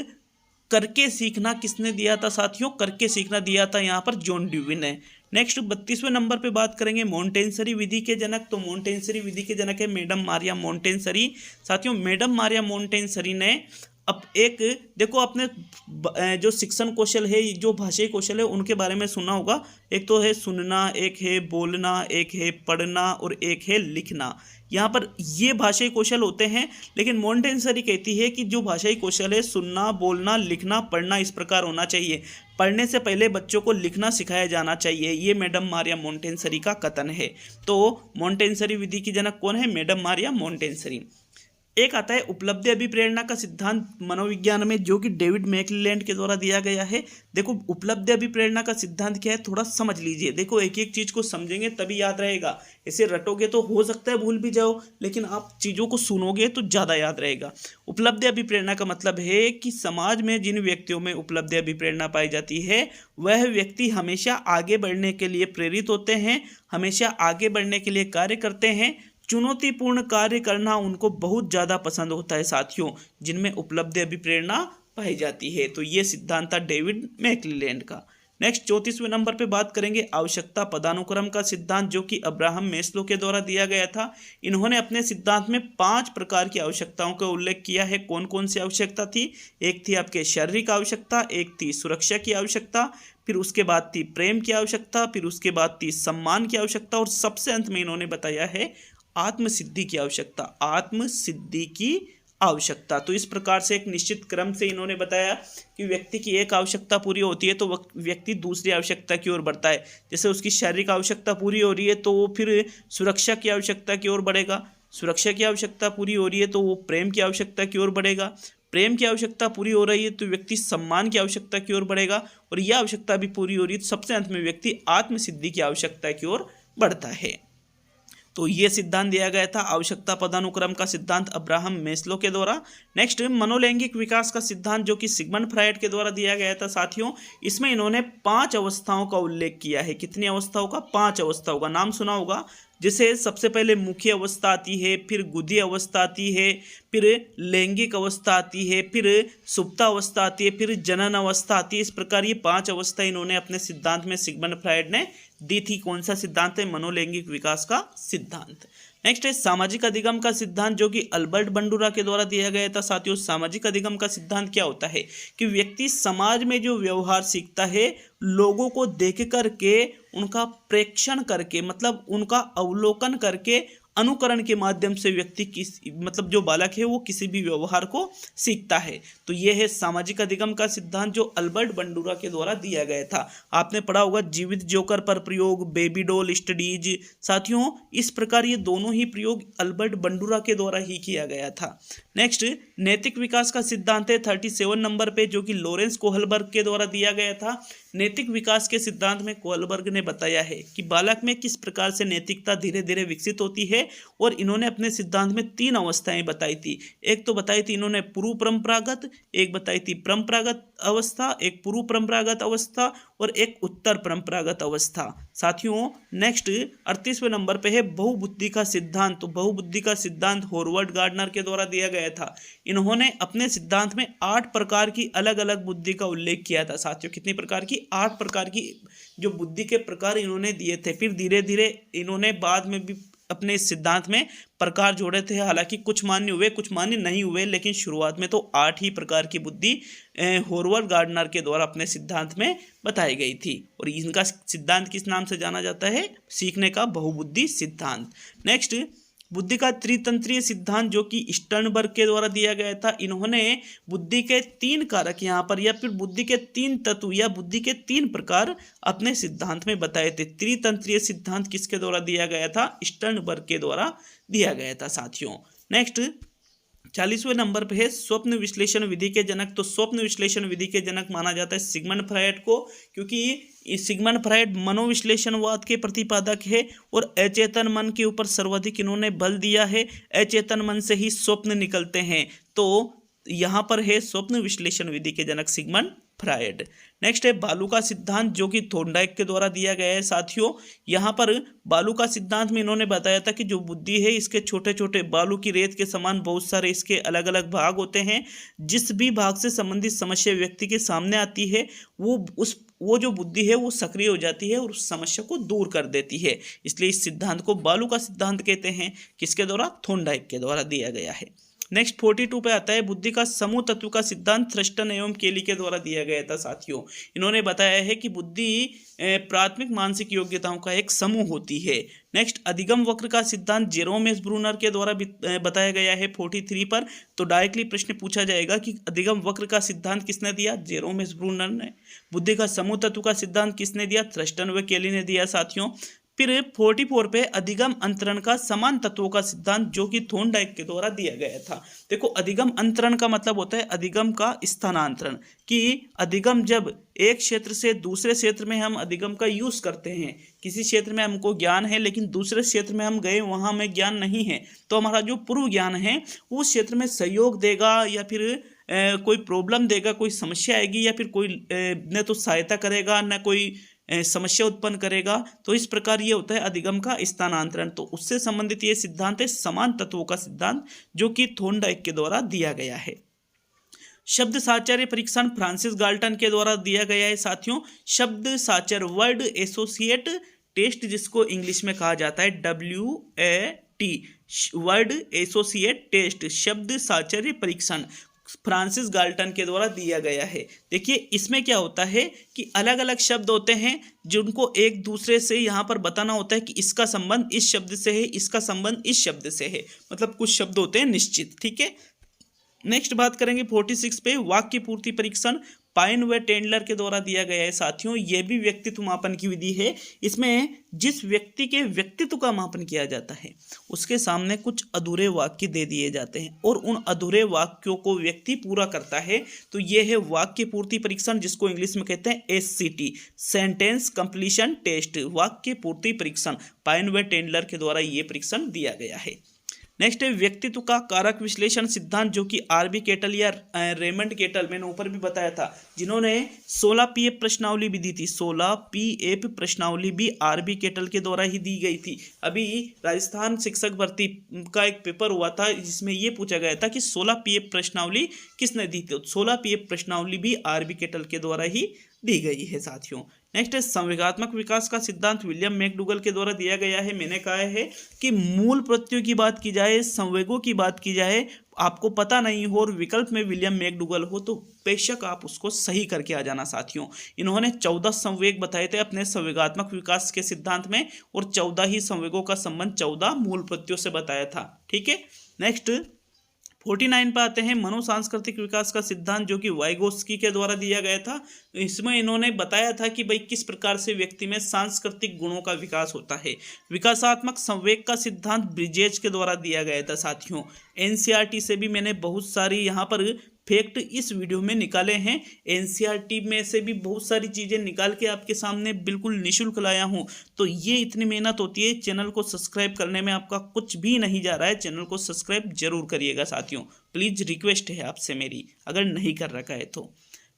करके सीखना किसने दिया था साथियों? करके सीखना दिया था यहाँ पर जॉन ड्यूवी ने। नेक्स्ट 32वें नंबर पे बात करेंगे मोंटेसरी विधि के जनक। तो मोंटेसरी विधि के जनक है मैडम मारिया मोंटेसरी। साथियों मैडम मारिया मोंटेसरी ने अब एक देखो, अपने जो शिक्षण कौशल है, जो भाषाई कौशल है, उनके बारे में सुना होगा। एक तो है सुनना, एक है बोलना, एक है पढ़ना और एक है लिखना। यहाँ पर ये भाषाई कौशल होते हैं। लेकिन मोंटेसरी कहती है कि जो भाषाई कौशल है, सुनना, बोलना, लिखना, पढ़ना, इस प्रकार होना चाहिए। पढ़ने से पहले बच्चों को लिखना सिखाया जाना चाहिए। ये मैडम मारिया मोंटेसरी का कथन है। तो मोंटेसरी विधि की जनक कौन है? Madam Maria Montessori. एक आता है उपलब्धि अभिप्रेरणा का सिद्धांत मनोविज्ञान में, जो कि डेविड मैकक्लेलैंड के द्वारा दिया गया है। देखो उपलब्धि अभिप्रेरणा का सिद्धांत क्या है, थोड़ा समझ लीजिए। देखो एक एक चीज को समझेंगे तभी याद रहेगा। ऐसे रटोगे तो हो सकता है भूल भी जाओ, लेकिन आप चीजों को सुनोगे तो ज्यादा याद रहेगा। उपलब्धि अभिप्रेरणा का मतलब है कि समाज में जिन व्यक्तियों में उपलब्धि अभिप्रेरणा पाई जाती है, वह व्यक्ति हमेशा आगे बढ़ने के लिए प्रेरित होते हैं, हमेशा आगे बढ़ने के लिए कार्य करते हैं। चुनौतीपूर्ण कार्य करना उनको बहुत ज़्यादा पसंद होता है साथियों, जिनमें उपलब्धि अभिप्रेरणा पाई जाती है। तो ये सिद्धांत था डेविड मैकक्लेलैंड का। नेक्स्ट 34वें नंबर पे बात करेंगे आवश्यकता पदानुक्रम का सिद्धांत, जो कि अब्राहम मैस्लो के द्वारा दिया गया था। इन्होंने अपने सिद्धांत में 5 प्रकार की आवश्यकताओं का उल्लेख किया है। कौन कौन सी आवश्यकता थी? एक थी आपके शारीरिक आवश्यकता, एक थी सुरक्षा की आवश्यकता, फिर उसके बाद थी प्रेम की आवश्यकता, फिर उसके बाद थी सम्मान की आवश्यकता, और सबसे अंत में इन्होंने बताया है आत्मसिद्धि की आवश्यकता। आत्मसिद्धि की आवश्यकता। तो इस प्रकार से एक निश्चित क्रम से इन्होंने बताया कि व्यक्ति की एक आवश्यकता पूरी होती है तो व्यक्ति दूसरी आवश्यकता की ओर बढ़ता है। जैसे उसकी शारीरिक आवश्यकता पूरी हो रही है तो वो फिर सुरक्षा की आवश्यकता की ओर बढ़ेगा, सुरक्षा की आवश्यकता पूरी हो रही है तो वो प्रेम की आवश्यकता की ओर बढ़ेगा, प्रेम की आवश्यकता पूरी हो रही है तो व्यक्ति सम्मान की आवश्यकता की ओर बढ़ेगा, और यह आवश्यकता भी पूरी हो रही है तो सबसे अंत में व्यक्ति आत्मसिद्धि की आवश्यकता की ओर बढ़ता है। तो ये सिद्धांत दिया गया था आवश्यकता पदानुक्रम का सिद्धांत अब्राहम मैस्लो के द्वारा। नेक्स्ट मनोलैंगिक विकास का सिद्धांत, जो कि सिगमंड फ्रायड के द्वारा दिया गया था साथियों। इसमें इन्होंने 5 अवस्थाओं का उल्लेख किया है। कितनी अवस्थाओं का? 5 अवस्थाओं का। नाम सुना होगा। जैसे सबसे पहले मुख्य अवस्था आती है, फिर गुदी अवस्था आती है, फिर लैंगिक अवस्था आती है, फिर सुप्ता अवस्था आती है, फिर जनन अवस्था आती है। इस प्रकार ये 5 अवस्था इन्होंने अपने सिद्धांत में सिगमंड फ्रायड ने दी थी। कौन सा सिद्धांत है? मनोलैंगिक विकास का सिद्धांत। नेक्स्ट है सामाजिक अधिगम का सिद्धांत, जो कि अल्बर्ट बंडूरा के द्वारा दिया गया था साथियों। सामाजिक अधिगम का सिद्धांत क्या होता है कि व्यक्ति समाज में जो व्यवहार सीखता है, लोगों को देख करके, उनका प्रेक्षण करके, मतलब उनका अवलोकन करके, अनुकरण के माध्यम से व्यक्ति मतलब जो बालक है वो किसी भी व्यवहार को सीखता है। तो ये है सामाजिक अधिगम का सिद्धांत, जो अल्बर्ट बंडूरा के द्वारा दिया गया था। आपने पढ़ा होगा जीवित जोकर पर प्रयोग, बेबी डॉल स्टडीज। साथियों इस प्रकार ये दोनों ही प्रयोग अल्बर्ट बंडूरा के द्वारा ही किया गया था। नेक्स्ट नैतिक विकास का सिद्धांत है 37 नंबर पे, जो कि लॉरेंस कोहलबर्ग के द्वारा दिया गया था। नैतिक विकास के सिद्धांत में कोहलबर्ग ने बताया है कि बालक में किस प्रकार से नैतिकता धीरे धीरे विकसित होती है, और इन्होंने अपने सिद्धांत में 3 अवस्थाएं बताई थी। एक तो बताई थी इन्होंने पूर्व परंपरागत, एक बताई थी परंपरागत अवस्था, एक पूर्व परंपरागत अवस्था, और एक उत्तर परंपरागत अवस्था। साथियों नेक्स्ट 38वें नंबर पे है बहुबुद्धि का सिद्धांत। तो बहुबुद्धि का सिद्धांत हॉवर्ड गार्डनर के द्वारा दिया गया था। इन्होंने अपने सिद्धांत में 8 प्रकार की अलग अलग बुद्धि का उल्लेख किया था साथियों। कितनी प्रकार की? 8 प्रकार की जो बुद्धि के प्रकार इन्होंने दिए थे। फिर धीरे धीरे इन्होंने बाद में भी अपने इस सिद्धांत में प्रकार जोड़े थे। हालांकि कुछ मान्य हुए, कुछ मान्य नहीं हुए, लेकिन शुरुआत में तो 8 ही प्रकार की बुद्धि हॉवर्ड गार्डनर के द्वारा अपने सिद्धांत में बताई गई थी। और इनका सिद्धांत किस नाम से जाना जाता है? सीखने का बहुबुद्धि सिद्धांत। नेक्स्ट बुद्धि का त्रितंत्रीय सिद्धांत जो कि स्टर्नबर्ग के द्वारा दिया गया था। इन्होंने बुद्धि के 3 कारक यहाँ पर या फिर बुद्धि के 3 तत्व या बुद्धि के 3 प्रकार अपने सिद्धांत में बताए थे। त्रितंत्रीय सिद्धांत किसके द्वारा दिया गया था? स्टर्नबर्ग के द्वारा दिया गया था साथियों। नेक्स्ट 40वें नंबर पे है स्वप्न विश्लेषण विधि के जनक। तो स्वप्न विश्लेषण विधि के जनक माना जाता है सिगमंड फ्रायड को, क्योंकि सिगमंड फ्रायड मनोविश्लेषणवाद के प्रतिपादक है और अचेतन मन के ऊपर सर्वाधिक इन्होंने बल दिया है। अचेतन मन से ही स्वप्न निकलते हैं, तो यहाँ पर है स्वप्न विश्लेषण विधि के जनक सिगमंड फ्रायड। नेक्स्ट है बालू का सिद्धांत जो कि थॉर्नडाइक के द्वारा दिया गया है साथियों। यहाँ पर बालू का सिद्धांत में इन्होंने बताया था कि जो बुद्धि है इसके छोटे छोटे बालू की रेत के समान बहुत सारे इसके अलग अलग भाग होते हैं। जिस भी भाग से संबंधित समस्या व्यक्ति के सामने आती है वो जो बुद्धि है वो सक्रिय हो जाती है और उस समस्या को दूर कर देती है। इसलिए इस सिद्धांत को बालू का सिद्धांत कहते हैं। किसके द्वारा? थॉर्नडाइक के द्वारा दिया गया है। नेक्स्ट 42 पे आता है बुद्धि का समूह तत्व का सिद्धांत थ्रस्टन एवं केली के द्वारा दिया गया था साथियों। इन्होंने बताया है कि बुद्धि प्राथमिक मानसिक योग्यताओं का एक समूह होती है। नेक्स्ट अधिगम वक्र का सिद्धांत जेरोम एस ब्रूनर के द्वारा बताया गया है 43 पर। तो डायरेक्टली प्रश्न पूछा जाएगा कि अधिगम वक्र का सिद्धांत किसने दिया? जेरोम एस ब्रूनर ने। बुद्धि का समूह तत्व का सिद्धांत किसने दिया? थ्रस्टन व केली ने दिया साथियों। फिर 44 पे अधिगम अंतरण का समान तत्वों का सिद्धांत जो कि थॉर्नडाइक के द्वारा दिया गया था। देखो अधिगम अंतरण का मतलब होता है अधिगम का स्थानांतरण, कि अधिगम जब एक क्षेत्र से दूसरे क्षेत्र में हम अधिगम का यूज करते हैं। किसी क्षेत्र में हमको ज्ञान है लेकिन दूसरे क्षेत्र में हम गए वहाँ हमें ज्ञान नहीं है, तो हमारा जो पूर्व ज्ञान है उस क्षेत्र में सहयोग देगा या फिर कोई प्रॉब्लम देगा, कोई समस्या आएगी या फिर कोई न तो सहायता करेगा न कोई समस्या उत्पन्न करेगा। तो इस प्रकार ये होता है अधिगम का स्थानांतरण। तो उससे संबंधित ये सिद्धांत है समान तत्वों का सिद्धांत जो कि थॉर्नडाइक के द्वारा दिया गया है। शब्द साचार्य परीक्षण फ्रांसिस गाल्टन के द्वारा दिया गया है साथियों। शब्द साचार्य वर्ड एसोसिएट टेस्ट जिसको इंग्लिश में कहा जाता है WAT, वर्ड एसोसिएट टेस्ट, शब्द साचार्य परीक्षण फ्रांसिस गाल्टन के द्वारा दिया गया है। देखिए इसमें क्या होता है कि अलग अलग शब्द होते हैं जिनको एक दूसरे से यहाँ पर बताना होता है कि इसका संबंध इस शब्द से है, इसका संबंध इस शब्द से है, मतलब कुछ शब्द होते हैं निश्चित। ठीक है, नेक्स्ट बात करेंगे 46 पे वाक्य पूर्ति परीक्षण पाइन व टेंडलर के द्वारा दिया गया है साथियों। यह भी व्यक्तित्व मापन की विधि है। इसमें जिस व्यक्ति के व्यक्तित्व का मापन किया जाता है उसके सामने कुछ अधूरे वाक्य दे दिए जाते हैं और उन अधूरे वाक्यों को व्यक्ति पूरा करता है। तो यह है वाक्य पूर्ति परीक्षण जिसको इंग्लिश में कहते हैं SCT, सेंटेंस कंप्लीशन टेस्ट, वाक्य पूर्ति परीक्षण। पाइन व टेंडलर के द्वारा ये परीक्षण दिया गया है। नेक्स्ट है व्यक्तित्व का कारक विश्लेषण सिद्धांत जो कि RB केटल या रेमंड केटल, मैंने ऊपर भी बताया था, जिन्होंने 16 PF प्रश्नावली भी दी थी। 16 PF प्रश्नावली भी RB केटल के द्वारा ही दी गई थी। अभी राजस्थान शिक्षक भर्ती का एक पेपर हुआ था जिसमें ये पूछा गया था कि 16 PF प्रश्नावली किसने दी थी। 16 PF प्रश्नावली भी RB केटल के द्वारा ही दी गई है साथियों। नेक्स्ट है संवेगात्मक विकास का सिद्धांत विलियम मैकडूगल के द्वारा दिया गया है। मैंने कहा है कि मूल प्रत्ययों की बात की जाए, संवेगों की बात की जाए, आपको पता नहीं हो और विकल्प में विलियम मैकडूगल हो तो बेशक आप उसको सही करके आ जाना साथियों। इन्होंने 14 संवेग बताए थे अपने संवेगात्मक विकास के सिद्धांत में और 14 ही संवेगों का संबंध 14 मूल प्रत्ययों से बताया था। ठीक है, नेक्स्ट 49 पर आते हैं मनोसांस्कृतिक विकास का सिद्धांत जो कि वाइगोस्की के द्वारा दिया गया था। इसमें इन्होंने बताया था कि भाई किस प्रकार से व्यक्ति में सांस्कृतिक गुणों का विकास होता है। विकासात्मक संवेग का सिद्धांत ब्रिजेज के द्वारा दिया गया था साथियों। NCERT से भी मैंने बहुत सारी यहाँ पर फैक्ट इस वीडियो में निकाले हैं। NCERT में से भी बहुत सारी चीज़ें निकाल के आपके सामने बिल्कुल निःशुल्क लाया हूँ। तो ये इतनी मेहनत होती है, चैनल को सब्सक्राइब करने में आपका कुछ भी नहीं जा रहा है। चैनल को सब्सक्राइब जरूर करिएगा साथियों, प्लीज़ रिक्वेस्ट है आपसे मेरी, अगर नहीं कर रखा है तो।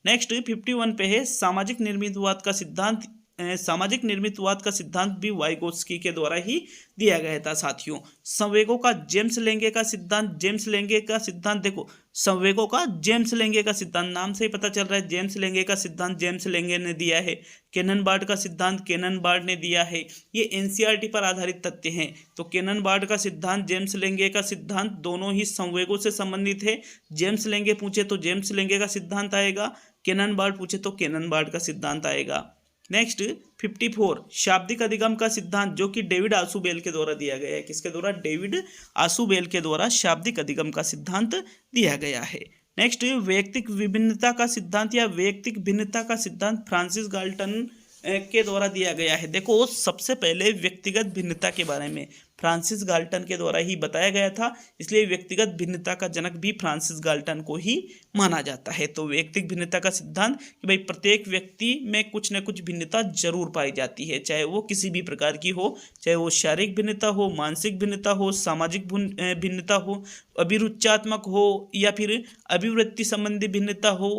नेक्स्ट 51 पे है सामाजिक निर्मितवाद का सिद्धांत। सामाजिक निर्मितवाद का सिद्धांत भी वाइगोस्की के द्वारा ही दिया गया था साथियों। संवेगों का जेम्स लेंगे का सिद्धांत, जेम्स लेंगे का सिद्धांत देखो, संवेगों का जेम्स लेंगे का सिद्धांत नाम से ही पता चल रहा है। जेम्स लेंगे का सिद्धांत जेम्स लेंगे ने दिया है। केननबार्ड का सिद्धांत केननबार्ड ने दिया है। ये NCERT पर आधारित तथ्य हैं। तो केननबार्ड का सिद्धांत, जेम्स लेंगे का सिद्धांत दोनों ही संवेगों से संबंधित है। जेम्स लेंगे पूछे तो जेम्स लेंगे का सिद्धांत आएगा, केननबार्ड पूछे तो केननबार्ड का सिद्धांत आएगा। नेक्स्ट 54 शाब्दिक अधिगम का सिद्धांत जो कि डेविड आसुबेल के द्वारा दिया गया है। किसके द्वारा? डेविड आसुबेल के द्वारा शाब्दिक अधिगम का सिद्धांत दिया गया है। नेक्स्ट वैयक्तिक विभिन्नता का सिद्धांत या वैयक्तिक भिन्नता का सिद्धांत फ्रांसिस गाल्टन के द्वारा दिया गया है। देखो सबसे पहले व्यक्तिगत भिन्नता के बारे में फ्रांसिस गाल्टन के द्वारा ही बताया गया था, इसलिए व्यक्तिगत भिन्नता का जनक भी फ्रांसिस गाल्टन को ही माना जाता है। तो व्यक्तिगत भिन्नता का सिद्धांत कि भाई प्रत्येक व्यक्ति में कुछ न कुछ भिन्नता जरूर पाई जाती है, चाहे वो किसी भी प्रकार की हो, चाहे वो शारीरिक भिन्नता हो, मानसिक भिन्नता हो, सामाजिक भिन्नता हो, अभिरुचात्मक हो या फिर अभिवृत्ति संबंधी भिन्नता हो,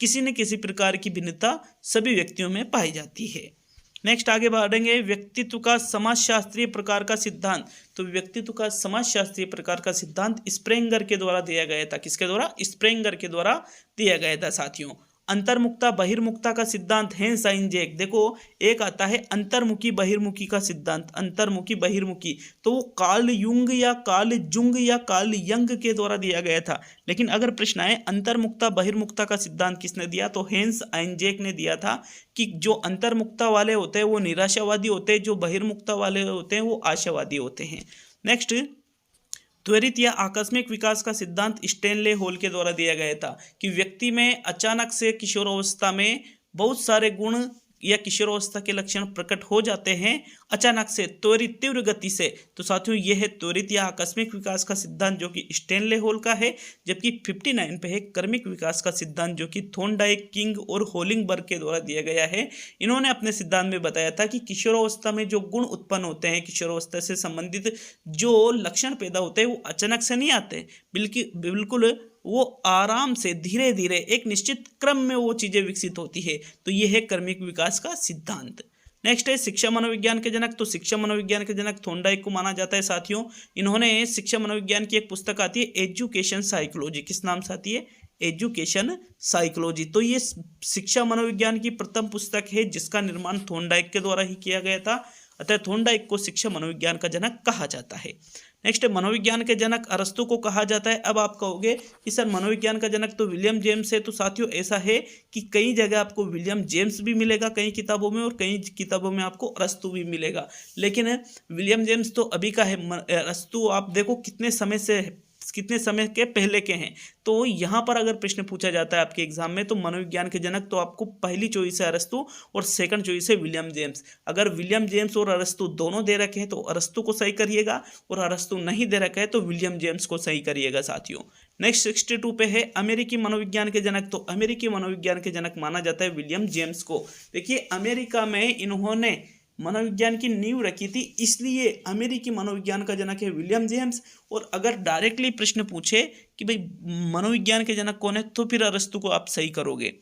किसी न किसी प्रकार की भिन्नता सभी व्यक्तियों में पाई जाती है। नेक्स्ट आगे बढ़ेंगे व्यक्तित्व का समाजशास्त्रीय प्रकार का सिद्धांत। तो व्यक्तित्व का समाजशास्त्रीय प्रकार का सिद्धांत स्प्रेंगर के द्वारा दिया गया था। किसके द्वारा? स्प्रेंगर के द्वारा दिया गया था साथियों। अंतर्मुखता बहिर्मुखता का सिद्धांत हेंस आइंजैक। देखो एक आता है अंतर्मुखी बहिर्मुखी का सिद्धांत, अंतर्मुखी बहिर्मुखी, तो वो कार्ल युंग या कार्ल जुंग या कार्ल यंग के द्वारा दिया गया था। लेकिन अगर प्रश्न आए अंतर्मुखता बहिर्मुखता का सिद्धांत किसने दिया, तो हेंस आइंजैक ने दिया था कि जो अंतर्मुखता वाले होते हैं वो निराशावादी होते हैं, जो बहिर्मुखता वाले होते हैं वो आशावादी होते हैं। नेक्स्ट त्वरित या आकस्मिक विकास का सिद्धांत स्टैनले हॉल के द्वारा दिया गया था कि व्यक्ति में अचानक से किशोरावस्था में बहुत सारे गुण या किशोरावस्था के लक्षण प्रकट हो जाते हैं अचानक से त्वरित तीव्र गति से। तो साथियों यह है त्वरित या आकस्मिक विकास का सिद्धांत जो कि स्टैनले हॉल का है। जबकि 59 पे है क्रमिक विकास का सिद्धांत जो कि थॉर्नडाइक, किंग और होलिंगबर्ग के द्वारा दिया गया है। इन्होंने अपने सिद्धांत में बताया था कि किशोरावस्था में जो गुण उत्पन्न होते हैं, किशोरावस्था से संबंधित जो लक्षण पैदा होते हैं वो अचानक से नहीं आते, बिल्कुल वो आराम से धीरे धीरे एक निश्चित क्रम में वो चीज़ें विकसित होती है। तो ये है क्रमिक विकास का सिद्धांत। नेक्स्ट है शिक्षा मनोविज्ञान के जनक। तो शिक्षा मनोविज्ञान के जनक थॉर्नडाइक को माना जाता है साथियों। इन्होंने शिक्षा मनोविज्ञान की एक पुस्तक आती है एजुकेशन साइकोलॉजी। किस नाम से आती है? Education psychology. तो ये शिक्षा मनोविज्ञान की प्रथम पुस्तक है जिसका निर्माण थॉर्नडाइक के द्वारा ही किया गया था। अतः थॉर्नडाइक को शिक्षा मनोविज्ञान का जनक कहा जाता है। नेक्स्ट मनोविज्ञान के जनक अरस्तु को कहा जाता है। अब आप कहोगे कि सर मनोविज्ञान का जनक तो विलियम जेम्स है। तो साथियों ऐसा है कि कई जगह आपको विलियम जेम्स भी मिलेगा कई किताबों में, और कई किताबों में आपको अरस्तु भी मिलेगा। लेकिन विलियम जेम्स तो अभी का है, अरस्तु आप देखो कितने समय के पहले के हैं। तो यहाँ पर अगर प्रश्न पूछा जाता है आपके एग्जाम में तो मनोविज्ञान के जनक तो आपको पहली चॉइस है अरस्तु और सेकंड चॉइस है विलियम जेम्स। अगर विलियम जेम्स और अरस्तु दोनों दे रखे हैं तो अरस्तु को सही करिएगा, और अरस्तु नहीं दे रखा है तो विलियम जेम्स को सही करिएगा साथियों। नेक्स्ट 62 पे है अमेरिकी मनोविज्ञान के जनक। तो अमेरिकी मनोविज्ञान के जनक माना जाता है विलियम जेम्स को। देखिए अमेरिका में इन्होंने मनोविज्ञान की नींव रखी थी, इसलिए अमेरिकी मनोविज्ञान का जनक है विलियम जेम्स। और अगर डायरेक्टली प्रश्न पूछे कि भाई मनोविज्ञान के जनक कौन है तो फिर अरस्तु को आप सही करोगे।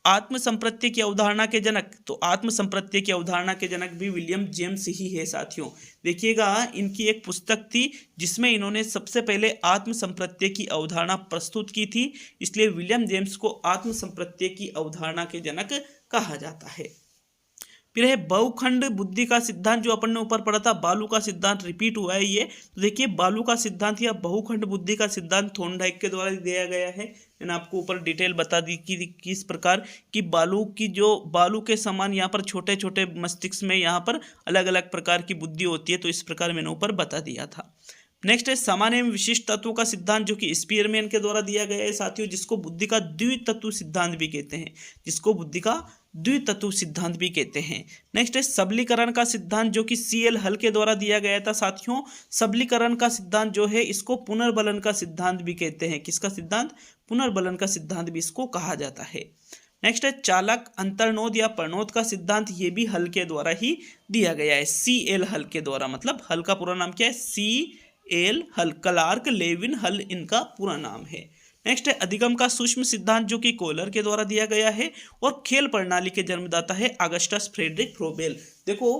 आत्म संप्रत्यय की अवधारणा के जनक। तो आत्म संप्रत्यय की अवधारणा के जनक भी विलियम जेम्स ही है साथियों। देखिएगा इनकी एक पुस्तक थी जिसमें इन्होंने सबसे पहले आत्म संप्रत्यय की अवधारणा प्रस्तुत की थी, इसलिए विलियम जेम्स को आत्म संप्रत्यय की अवधारणा के जनक कहा जाता है। फिर है बहुखंड बुद्धि का सिद्धांत, जो अपन ने ऊपर पढ़ा था बालू का सिद्धांत रिपीट हुआ है ये। तो देखिए बालू का सिद्धांत या बहुखंड बुद्धि का सिद्धांत थॉर्नडाइक के द्वारा दिया गया है। मैंने आपको ऊपर डिटेल बता दी कि किस प्रकार की बालू के समान यहाँ पर छोटे छोटे मस्तिष्क में यहाँ पर अलग अलग प्रकार की बुद्धि होती है। तो इस प्रकार मैंने ऊपर बता दिया था। नेक्स्ट है सामान्य एवं विशिष्ट तत्वों का सिद्धांत, जो कि स्पीयरमैन के द्वारा दिया गया है साथियों, जिसको बुद्धि का द्वितत्व सिद्धांत भी कहते हैं, जिसको बुद्धि का द्वितत्व सिद्धांत भी कहते हैं। नेक्स्ट है सबलीकरण का सिद्धांत, जो कि CL हल के द्वारा दिया गया था साथियों। सबलीकरण का सिद्धांत जो है इसको पुनर्बलन का सिद्धांत भी कहते हैं। किसका सिद्धांत? पुनर्बलन का सिद्धांत भी इसको कहा जाता है। नेक्स्ट है चालक अंतर्नोद या परनोद का सिद्धांत, ये भी हल के द्वारा ही दिया गया है, CL हल के द्वारा। मतलब हल का पूरा नाम क्या है? CL हल, क्लार्क लेविन हल इनका पूरा नाम है। नेक्स्ट है अधिगम का सूक्ष्म सिद्धांत, जो कि कोलर के द्वारा दिया गया है, और खेल प्रणाली के जन्मदाता है अगस्टस फ्रेडरिक फ्रोबेल। देखो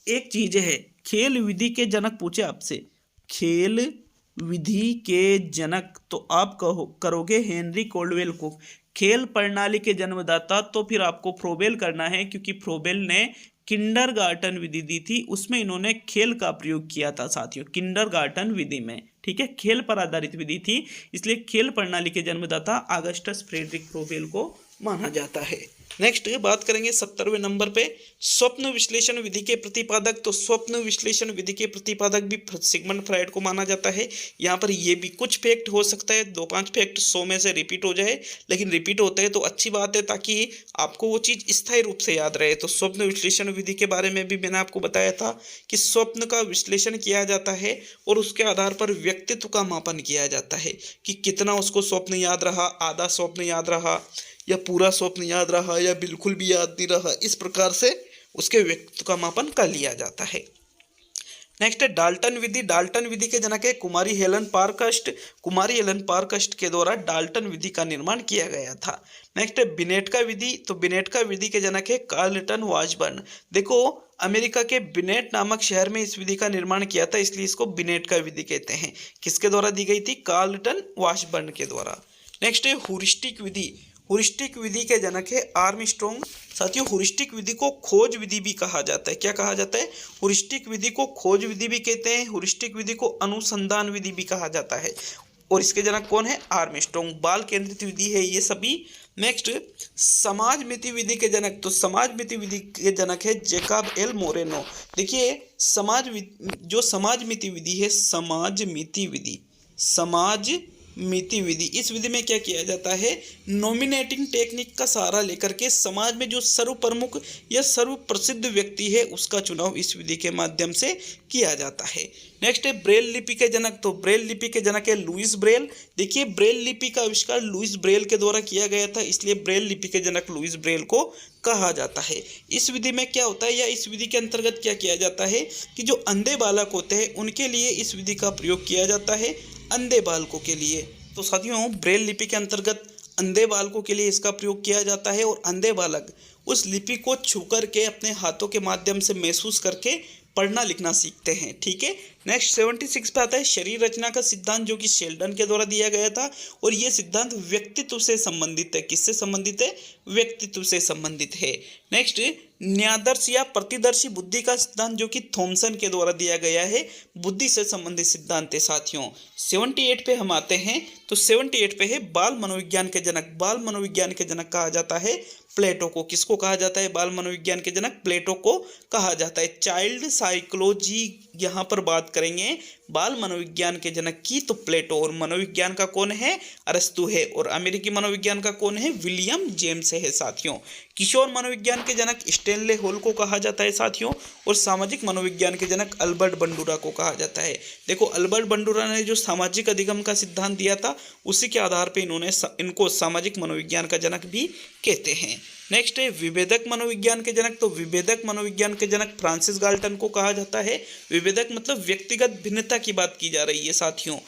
एक चीज है, खेल विधि के जनक पूछे आपसे, खेल विधि के जनक, तो आप करोगे हेनरी कोल्डवेल को। खेल प्रणाली के जन्मदाता तो फिर आपको फ्रोबेल करना है, क्योंकि फ्रोबेल ने किंडरगार्टन विधि दी थी, उसमें इन्होंने खेल का प्रयोग किया था साथियों, किंडरगार्टन विधि में। ठीक है, खेल पर आधारित विधि थी, इसलिए खेल प्रणाली के जन्मदाता अगस्टस फ्रेडरिक फ्रोबेल को माना जाता है। नेक्स्ट बात करेंगे 70वें नंबर पे स्वप्न विश्लेषण विधि के प्रतिपादक। तो स्वप्न विश्लेषण विधि के प्रतिपादक भी सिगमंड फ्रायड को माना जाता है। यहाँ पर ये भी कुछ फैक्ट हो सकता है, 2-5 फैक्ट 100 में से रिपीट हो जाए, लेकिन रिपीट होते हैं तो अच्छी बात है, ताकि आपको वो चीज़ स्थायी रूप से याद रहे। तो स्वप्न विश्लेषण विधि के बारे में भी मैंने आपको बताया था कि स्वप्न का विश्लेषण किया जाता है और उसके आधार पर व्यक्तित्व का मापन किया जाता है कि कितना उसको स्वप्न याद रहा, आधा स्वप्न याद रहा या पूरा स्वप्न याद रहा या बिल्कुल भी याद नहीं रहा। इस प्रकार से उसके व्यक्तित्व का मापन कर लिया जाता है। नेक्स्ट है डाल्टन विधि। डाल्टन विधि के जनक है कुमारी हेलन पारकस्ट। कुमारी हेलन पारकस्ट के द्वारा डाल्टन विधि का निर्माण किया गया था। नेक्स्ट है बिनेटका विधि। तो बिनेटका विधि के जनक है कार्लटन वाशबर्न। देखो, अमेरिका के बिनेट नामक शहर में इस विधि का निर्माण किया था, इसलिए इसको बिनेटका विधि कहते हैं। किसके द्वारा दी गई थी? कार्लटन वाशबर्न के द्वारा। नेक्स्ट है हुरिस्टिक विधि। हुरिस्टिक विधि के जनक है आर्मस्ट्रॉन्ग। साथियों, हुरिस्टिक विधि को खोज विधि भी कहा जाता है। क्या कहा जाता है? हुरिस्टिक विधि को खोज विधि भी कहते हैं, हुरिस्टिक विधि को अनुसंधान विधि भी कहा जाता है। और इसके जनक कौन है? आर्मस्ट्रॉन्ग। बाल केंद्रित विधि है ये सभी। नेक्स्ट समाज मिति विधि के जनक। तो समाज मिति विधि के जनक है जैकब एल मोरेनो। देखिए, जो समाज मिति विधि है, समाज मिति विधि, इस विधि में क्या किया जाता है? नॉमिनेटिंग टेक्निक का सहारा लेकर के समाज में जो सर्वप्रमुख या सर्वप्रसिद्ध व्यक्ति है उसका चुनाव इस विधि के माध्यम से किया जाता है। नेक्स्ट है ब्रेल लिपि के जनक। तो ब्रेल लिपि के जनक है लुइस ब्रेल। देखिए, ब्रेल लिपि का आविष्कार लुइस ब्रेल के द्वारा किया गया था, इसलिए ब्रेल लिपि के जनक लुइस ब्रेल को कहा जाता है। इस विधि में क्या होता है, या इस विधि के अंतर्गत क्या किया जाता है कि जो अंधे बालक होते हैं उनके लिए इस विधि का प्रयोग किया जाता है, अंधे बालकों के लिए। तो साथियों, ब्रेल लिपि के अंतर्गत अंधे बालकों के लिए इसका प्रयोग किया जाता है और अंधे बालक उस लिपि को छू करके अपने हाथों के माध्यम से महसूस करके पढ़ना लिखना सीखते हैं। ठीक है। नेक्स्ट 76 पे आता है शरीर रचना का सिद्धांत, जो कि शेल्डन के द्वारा दिया गया था और ये सिद्धांत व्यक्तित्व से संबंधित है। किससे संबंधित है? व्यक्तित्व से संबंधित है। नेक्स्ट न्यादर्श या प्रतिदर्शी बुद्धि का सिद्धांत, जो कि थॉमसन के द्वारा दिया गया है, बुद्धि से संबंधित सिद्धांत है। साथियों 78 पे हम आते हैं। तो 78 पे है बाल मनोविज्ञान के जनक। बाल मनोविज्ञान के जनक कहा जाता है प्लेटो को। किसको कहा जाता है? बाल मनोविज्ञान के जनक प्लेटो को कहा जाता है। चाइल्ड साइकोलॉजी यहाँ पर बात करेंगे बाल मनोविज्ञान के जनक की, तो प्लेटो। और मनोविज्ञान का कौन है? अरस्तु है। और अमेरिकी मनोविज्ञान का कौन है? विलियम जेम्स है। साथियों किशोर मनोविज्ञान के जनक स्टेनले हॉल को कहा जाता है। साथियों और सामाजिक मनोविज्ञान के जनक अल्बर्ट बंडूरा को कहा जाता है। देखो, अल्बर्ट बंडूरा ने जो सामाजिक अधिगम का सिद्धांत दिया था, उसी के आधार पर इनको सामाजिक मनोविज्ञान का जनक भी कहते हैं। नेक्स्ट है विभेदक मनोविज्ञान के जनक। तो विभेदक मनोविज्ञान के जनक फ्रांसिस गाल्टन को कहा जाता है। विभेदक मतलब व्यक्तिगत भिन्नता की बात की जा रही है। साथियों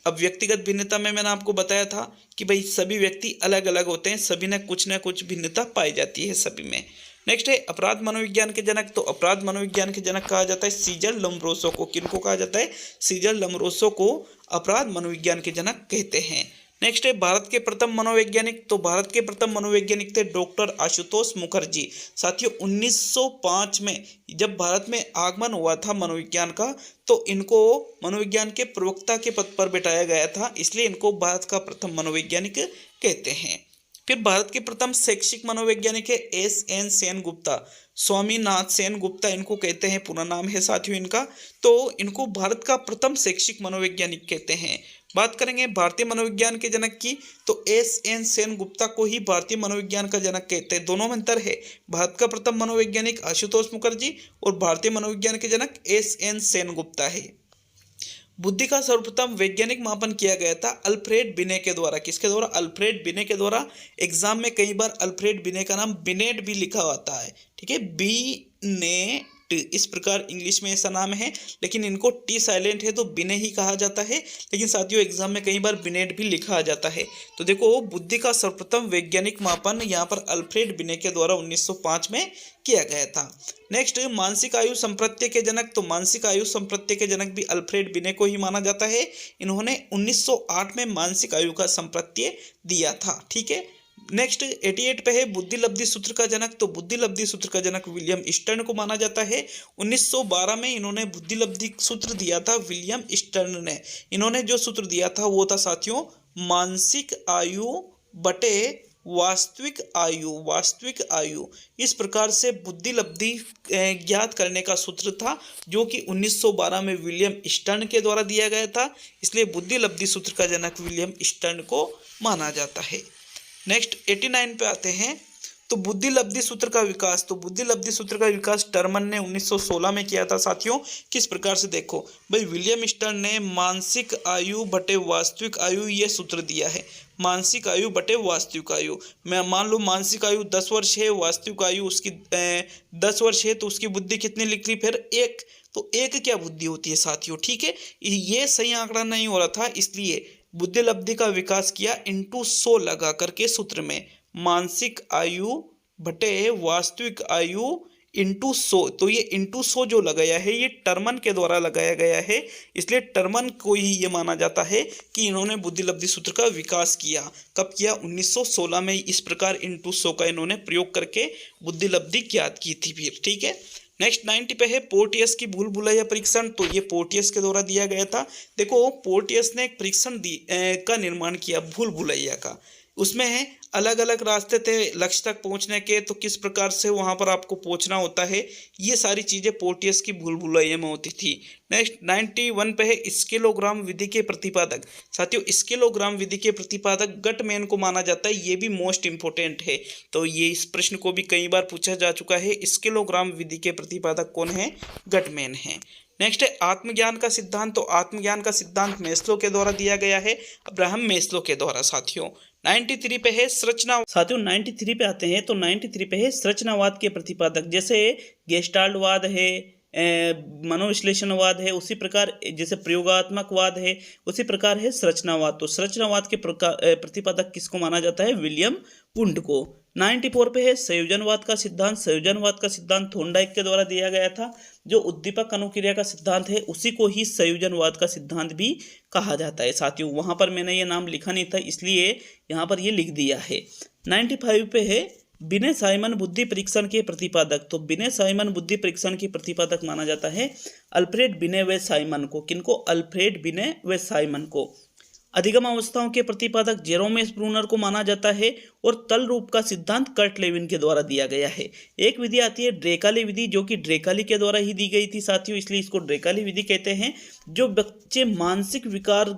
अब व्यक्तिगत भिन्नता में मैंने आपको बताया था कि भाई सभी व्यक्ति अलग अलग होते हैं, सभी में कुछ ना कुछ भिन्नता पाई जाती है सभी में। नेक्स्ट है अपराध मनोविज्ञान के जनक। तो अपराध मनोविज्ञान के जनक कहा जाता है सीजर लम्ब्रोसो को। किनको कहा जाता है? सीजर लम्ब्रोसो को अपराध मनोविज्ञान के जनक कहते हैं। नेक्स्ट है भारत के प्रथम मनोवैज्ञानिक। तो भारत के प्रथम मनोवैज्ञानिक थे डॉक्टर आशुतोष मुखर्जी। साथियों 1905 में जब भारत में आगमन हुआ था मनोविज्ञान का, तो इनको मनोविज्ञान के प्रवक्ता के पद पर बिठाया गया था, इसलिए इनको भारत का प्रथम मनोवैज्ञानिक कहते हैं। फिर भारत के प्रथम शैक्षिक मनोवैज्ञानिक है S.N. सेन गुप्ता। स्वामीनाथ सेन गुप्ता इनको कहते हैं, पूरा नाम है साथियों इनका। तो इनको भारत का प्रथम शैक्षिक मनोवैज्ञानिक कहते हैं। बात करेंगे भारतीय मनोविज्ञान के जनक की, तो S.N. सेन गुप्ता को ही भारतीय मनोविज्ञान का जनक कहते हैं। दोनों में अंतर है। भारत का प्रथम मनोवैज्ञानिक आशुतोष मुखर्जी और भारतीय मनोविज्ञान के जनक S.N. सेन गुप्ता है। बुद्धि का सर्वप्रथम वैज्ञानिक मापन किया गया था अल्फ्रेड बिने के द्वारा। किसके द्वारा? अल्फ्रेड बिने के द्वारा। एग्जाम में कई बार अल्फ्रेड बिने का नाम बिनेट भी लिखा होता है। ठीक है, बिनेट इस प्रकार इंग्लिश में ऐसा नाम है, लेकिन इनको टी साइलेंट है तो बिने ही कहा जाता है, लेकिन साथियों एग्जाम में कई बार बिनेट भी लिखा जाता है। तो देखो, बुद्धि का सर्वप्रथम वैज्ञानिक मापन यहाँ पर अल्फ्रेड बिने के द्वारा 1905 में किया गया था। नेक्स्ट मानसिक आयु संप्रत्यय के जनक। तो मानसिक आयु संप्रत्यय के जनक भी अल्फ्रेड बिने को ही माना जाता है। इन्होंने 1908 में मानसिक आयु का संप्रत्यय दिया था। ठीक है। नेक्स्ट 88 पे है बुद्धि लब्धि सूत्र का जनक। तो बुद्धि लब्धि सूत्र का जनक विलियम स्टर्न को माना जाता है। 1912 में इन्होंने बुद्धि लब्धि सूत्र दिया था विलियम स्टर्न ने। इन्होंने जो सूत्र दिया था वो था साथियों मानसिक आयु बटे वास्तविक आयु इस प्रकार से बुद्धि लब्धि ज्ञात करने का सूत्र था, जो कि 1912 में विलियम स्टर्न के द्वारा दिया गया था। इसलिए बुद्धि लब्धि सूत्र का जनक विलियम स्टर्न को माना जाता है। नेक्स्ट 89 पे आते हैं। तो बुद्धि लब्धि सूत्र का विकास टर्मन ने 1916 में किया था साथियों। किस प्रकार से देखो भाई, विलियम स्टर्न ने मानसिक आयु बटे वास्तविक आयु ये सूत्र दिया है। मानसिक आयु बटे वास्तविक आयु, मैं मान लो मानसिक आयु 10 वर्ष है, वास्तविक आयु उसकी 10 वर्ष है, तो उसकी बुद्धि कितनी लिख ली फिर 1। तो 1 क्या बुद्धि होती है साथियों, ठीक है। ये सही आंकड़ा नहीं हो रहा था, इसलिए बुद्धि लब्धि का विकास किया इंटू 100 लगा करके सूत्र में, मानसिक आयु बटे वास्तविक आयु इंटू 100। तो ये इंटू 100 जो लगाया है ये टर्मन के द्वारा लगाया गया है, इसलिए टर्मन को ही ये माना जाता है कि इन्होंने बुद्धि लब्धि सूत्र का विकास किया। कब किया? 1916 में। इस प्रकार इंटू 100 का इन्होंने प्रयोग करके बुद्धि लब्धि ज्ञात की थी फिर, ठीक है। नेक्स्ट 90 पे है पोर्टियस की भूल भुलैया परीक्षण। तो ये पोर्टियस के द्वारा दिया गया था। देखो पोर्टियस ने एक परीक्षण का निर्माण किया भूल भुलैया का। उसमें है अलग अलग रास्ते थे लक्ष्य तक पहुंचने के, तो किस प्रकार से वहां पर आपको पहुंचना होता है, ये सारी चीजें पोर्टियस की भूल भुलैया में होती थी। नेक्स्ट 91 पे है स्केलोग्राम विधि के प्रतिपादक। साथियों स्केलोग्राम विधि के प्रतिपादक गटमैन को माना जाता है, ये भी मोस्ट इंपोर्टेंट है। तो ये इस प्रश्न को भी कई बार पूछा जा चुका है, स्केलोग्राम विधि के प्रतिपादक कौन है? गटमैन है। नेक्स्ट है आत्मज्ञान का सिद्धांत। तो आत्मज्ञान का सिद्धांत मैस्लो के द्वारा दिया गया है, अब्राहम मैस्लो के द्वारा साथियों। 93 पे है संरचना। साथियों 93 पे आते हैं। तो 93 पे है संरचनावाद के प्रतिपादक, जैसे गेस्टाल्टवाद है, मनोविश्लेषणवाद है, उसी प्रकार जैसे प्रयोगात्मकवाद है, उसी प्रकार है संरचनावाद। तो संरचनावाद के प्रतिपादक किसको माना जाता है? विलियम वुंड को। 94 पे है संयोजनवाद का सिद्धांत। संयोजनवाद का सिद्धांत थोंडाइक के द्वारा दिया गया था। जो उद्दीपक अनुक्रिया का सिद्धांत है उसी को ही संयोजनवाद का सिद्धांत भी कहा जाता है साथियों। वहां पर मैंने ये नाम लिखा नहीं था, इसलिए यहाँ पर ये लिख दिया है। 95 पे है बिने साइमन बुद्धि परीक्षण के प्रतिपादक। तो बिने साइमन बुद्धि परीक्षण के प्रतिपादक माना जाता है अल्फ्रेड बिने व साइमन को। किनको? अल्फ्रेड बिने व साइमन को। अधिगम अवस्थाओं के प्रतिपादक जेरोम ब्रूनर को माना जाता है। और तल रूप का सिद्धांत कर्ट लेविन के द्वारा दिया गया है। एक विधि आती है ड्रेकाली विधि, जो कि ड्रेकाली के द्वारा ही दी गई थी साथियों, इसलिए इसको ड्रेकाली विधि कहते हैं। जो बच्चे मानसिक विकार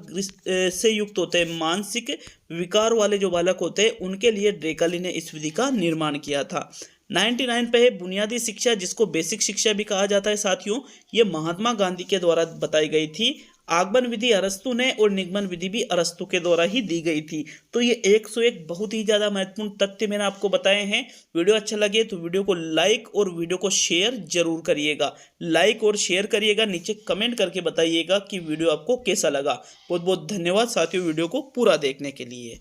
से युक्त होते हैं, मानसिक विकार वाले जो बालक होते हैं, उनके लिए ड्रेकाली ने इस विधि का निर्माण किया था। 99 पे है बुनियादी शिक्षा, जिसको बेसिक शिक्षा भी कहा जाता है साथियों। ये महात्मा गांधी के द्वारा बताई गई थी। आगमन विधि अरस्तु ने और निगमन विधि भी अरस्तु के द्वारा ही दी गई थी। तो ये 101 बहुत ही ज़्यादा महत्वपूर्ण तथ्य मैंने आपको बताए हैं। वीडियो अच्छा लगे तो वीडियो को लाइक और वीडियो को शेयर जरूर करिएगा। लाइक और शेयर करिएगा, नीचे कमेंट करके बताइएगा कि वीडियो आपको कैसा लगा। बहुत बहुत धन्यवाद साथियों वीडियो को पूरा देखने के लिए।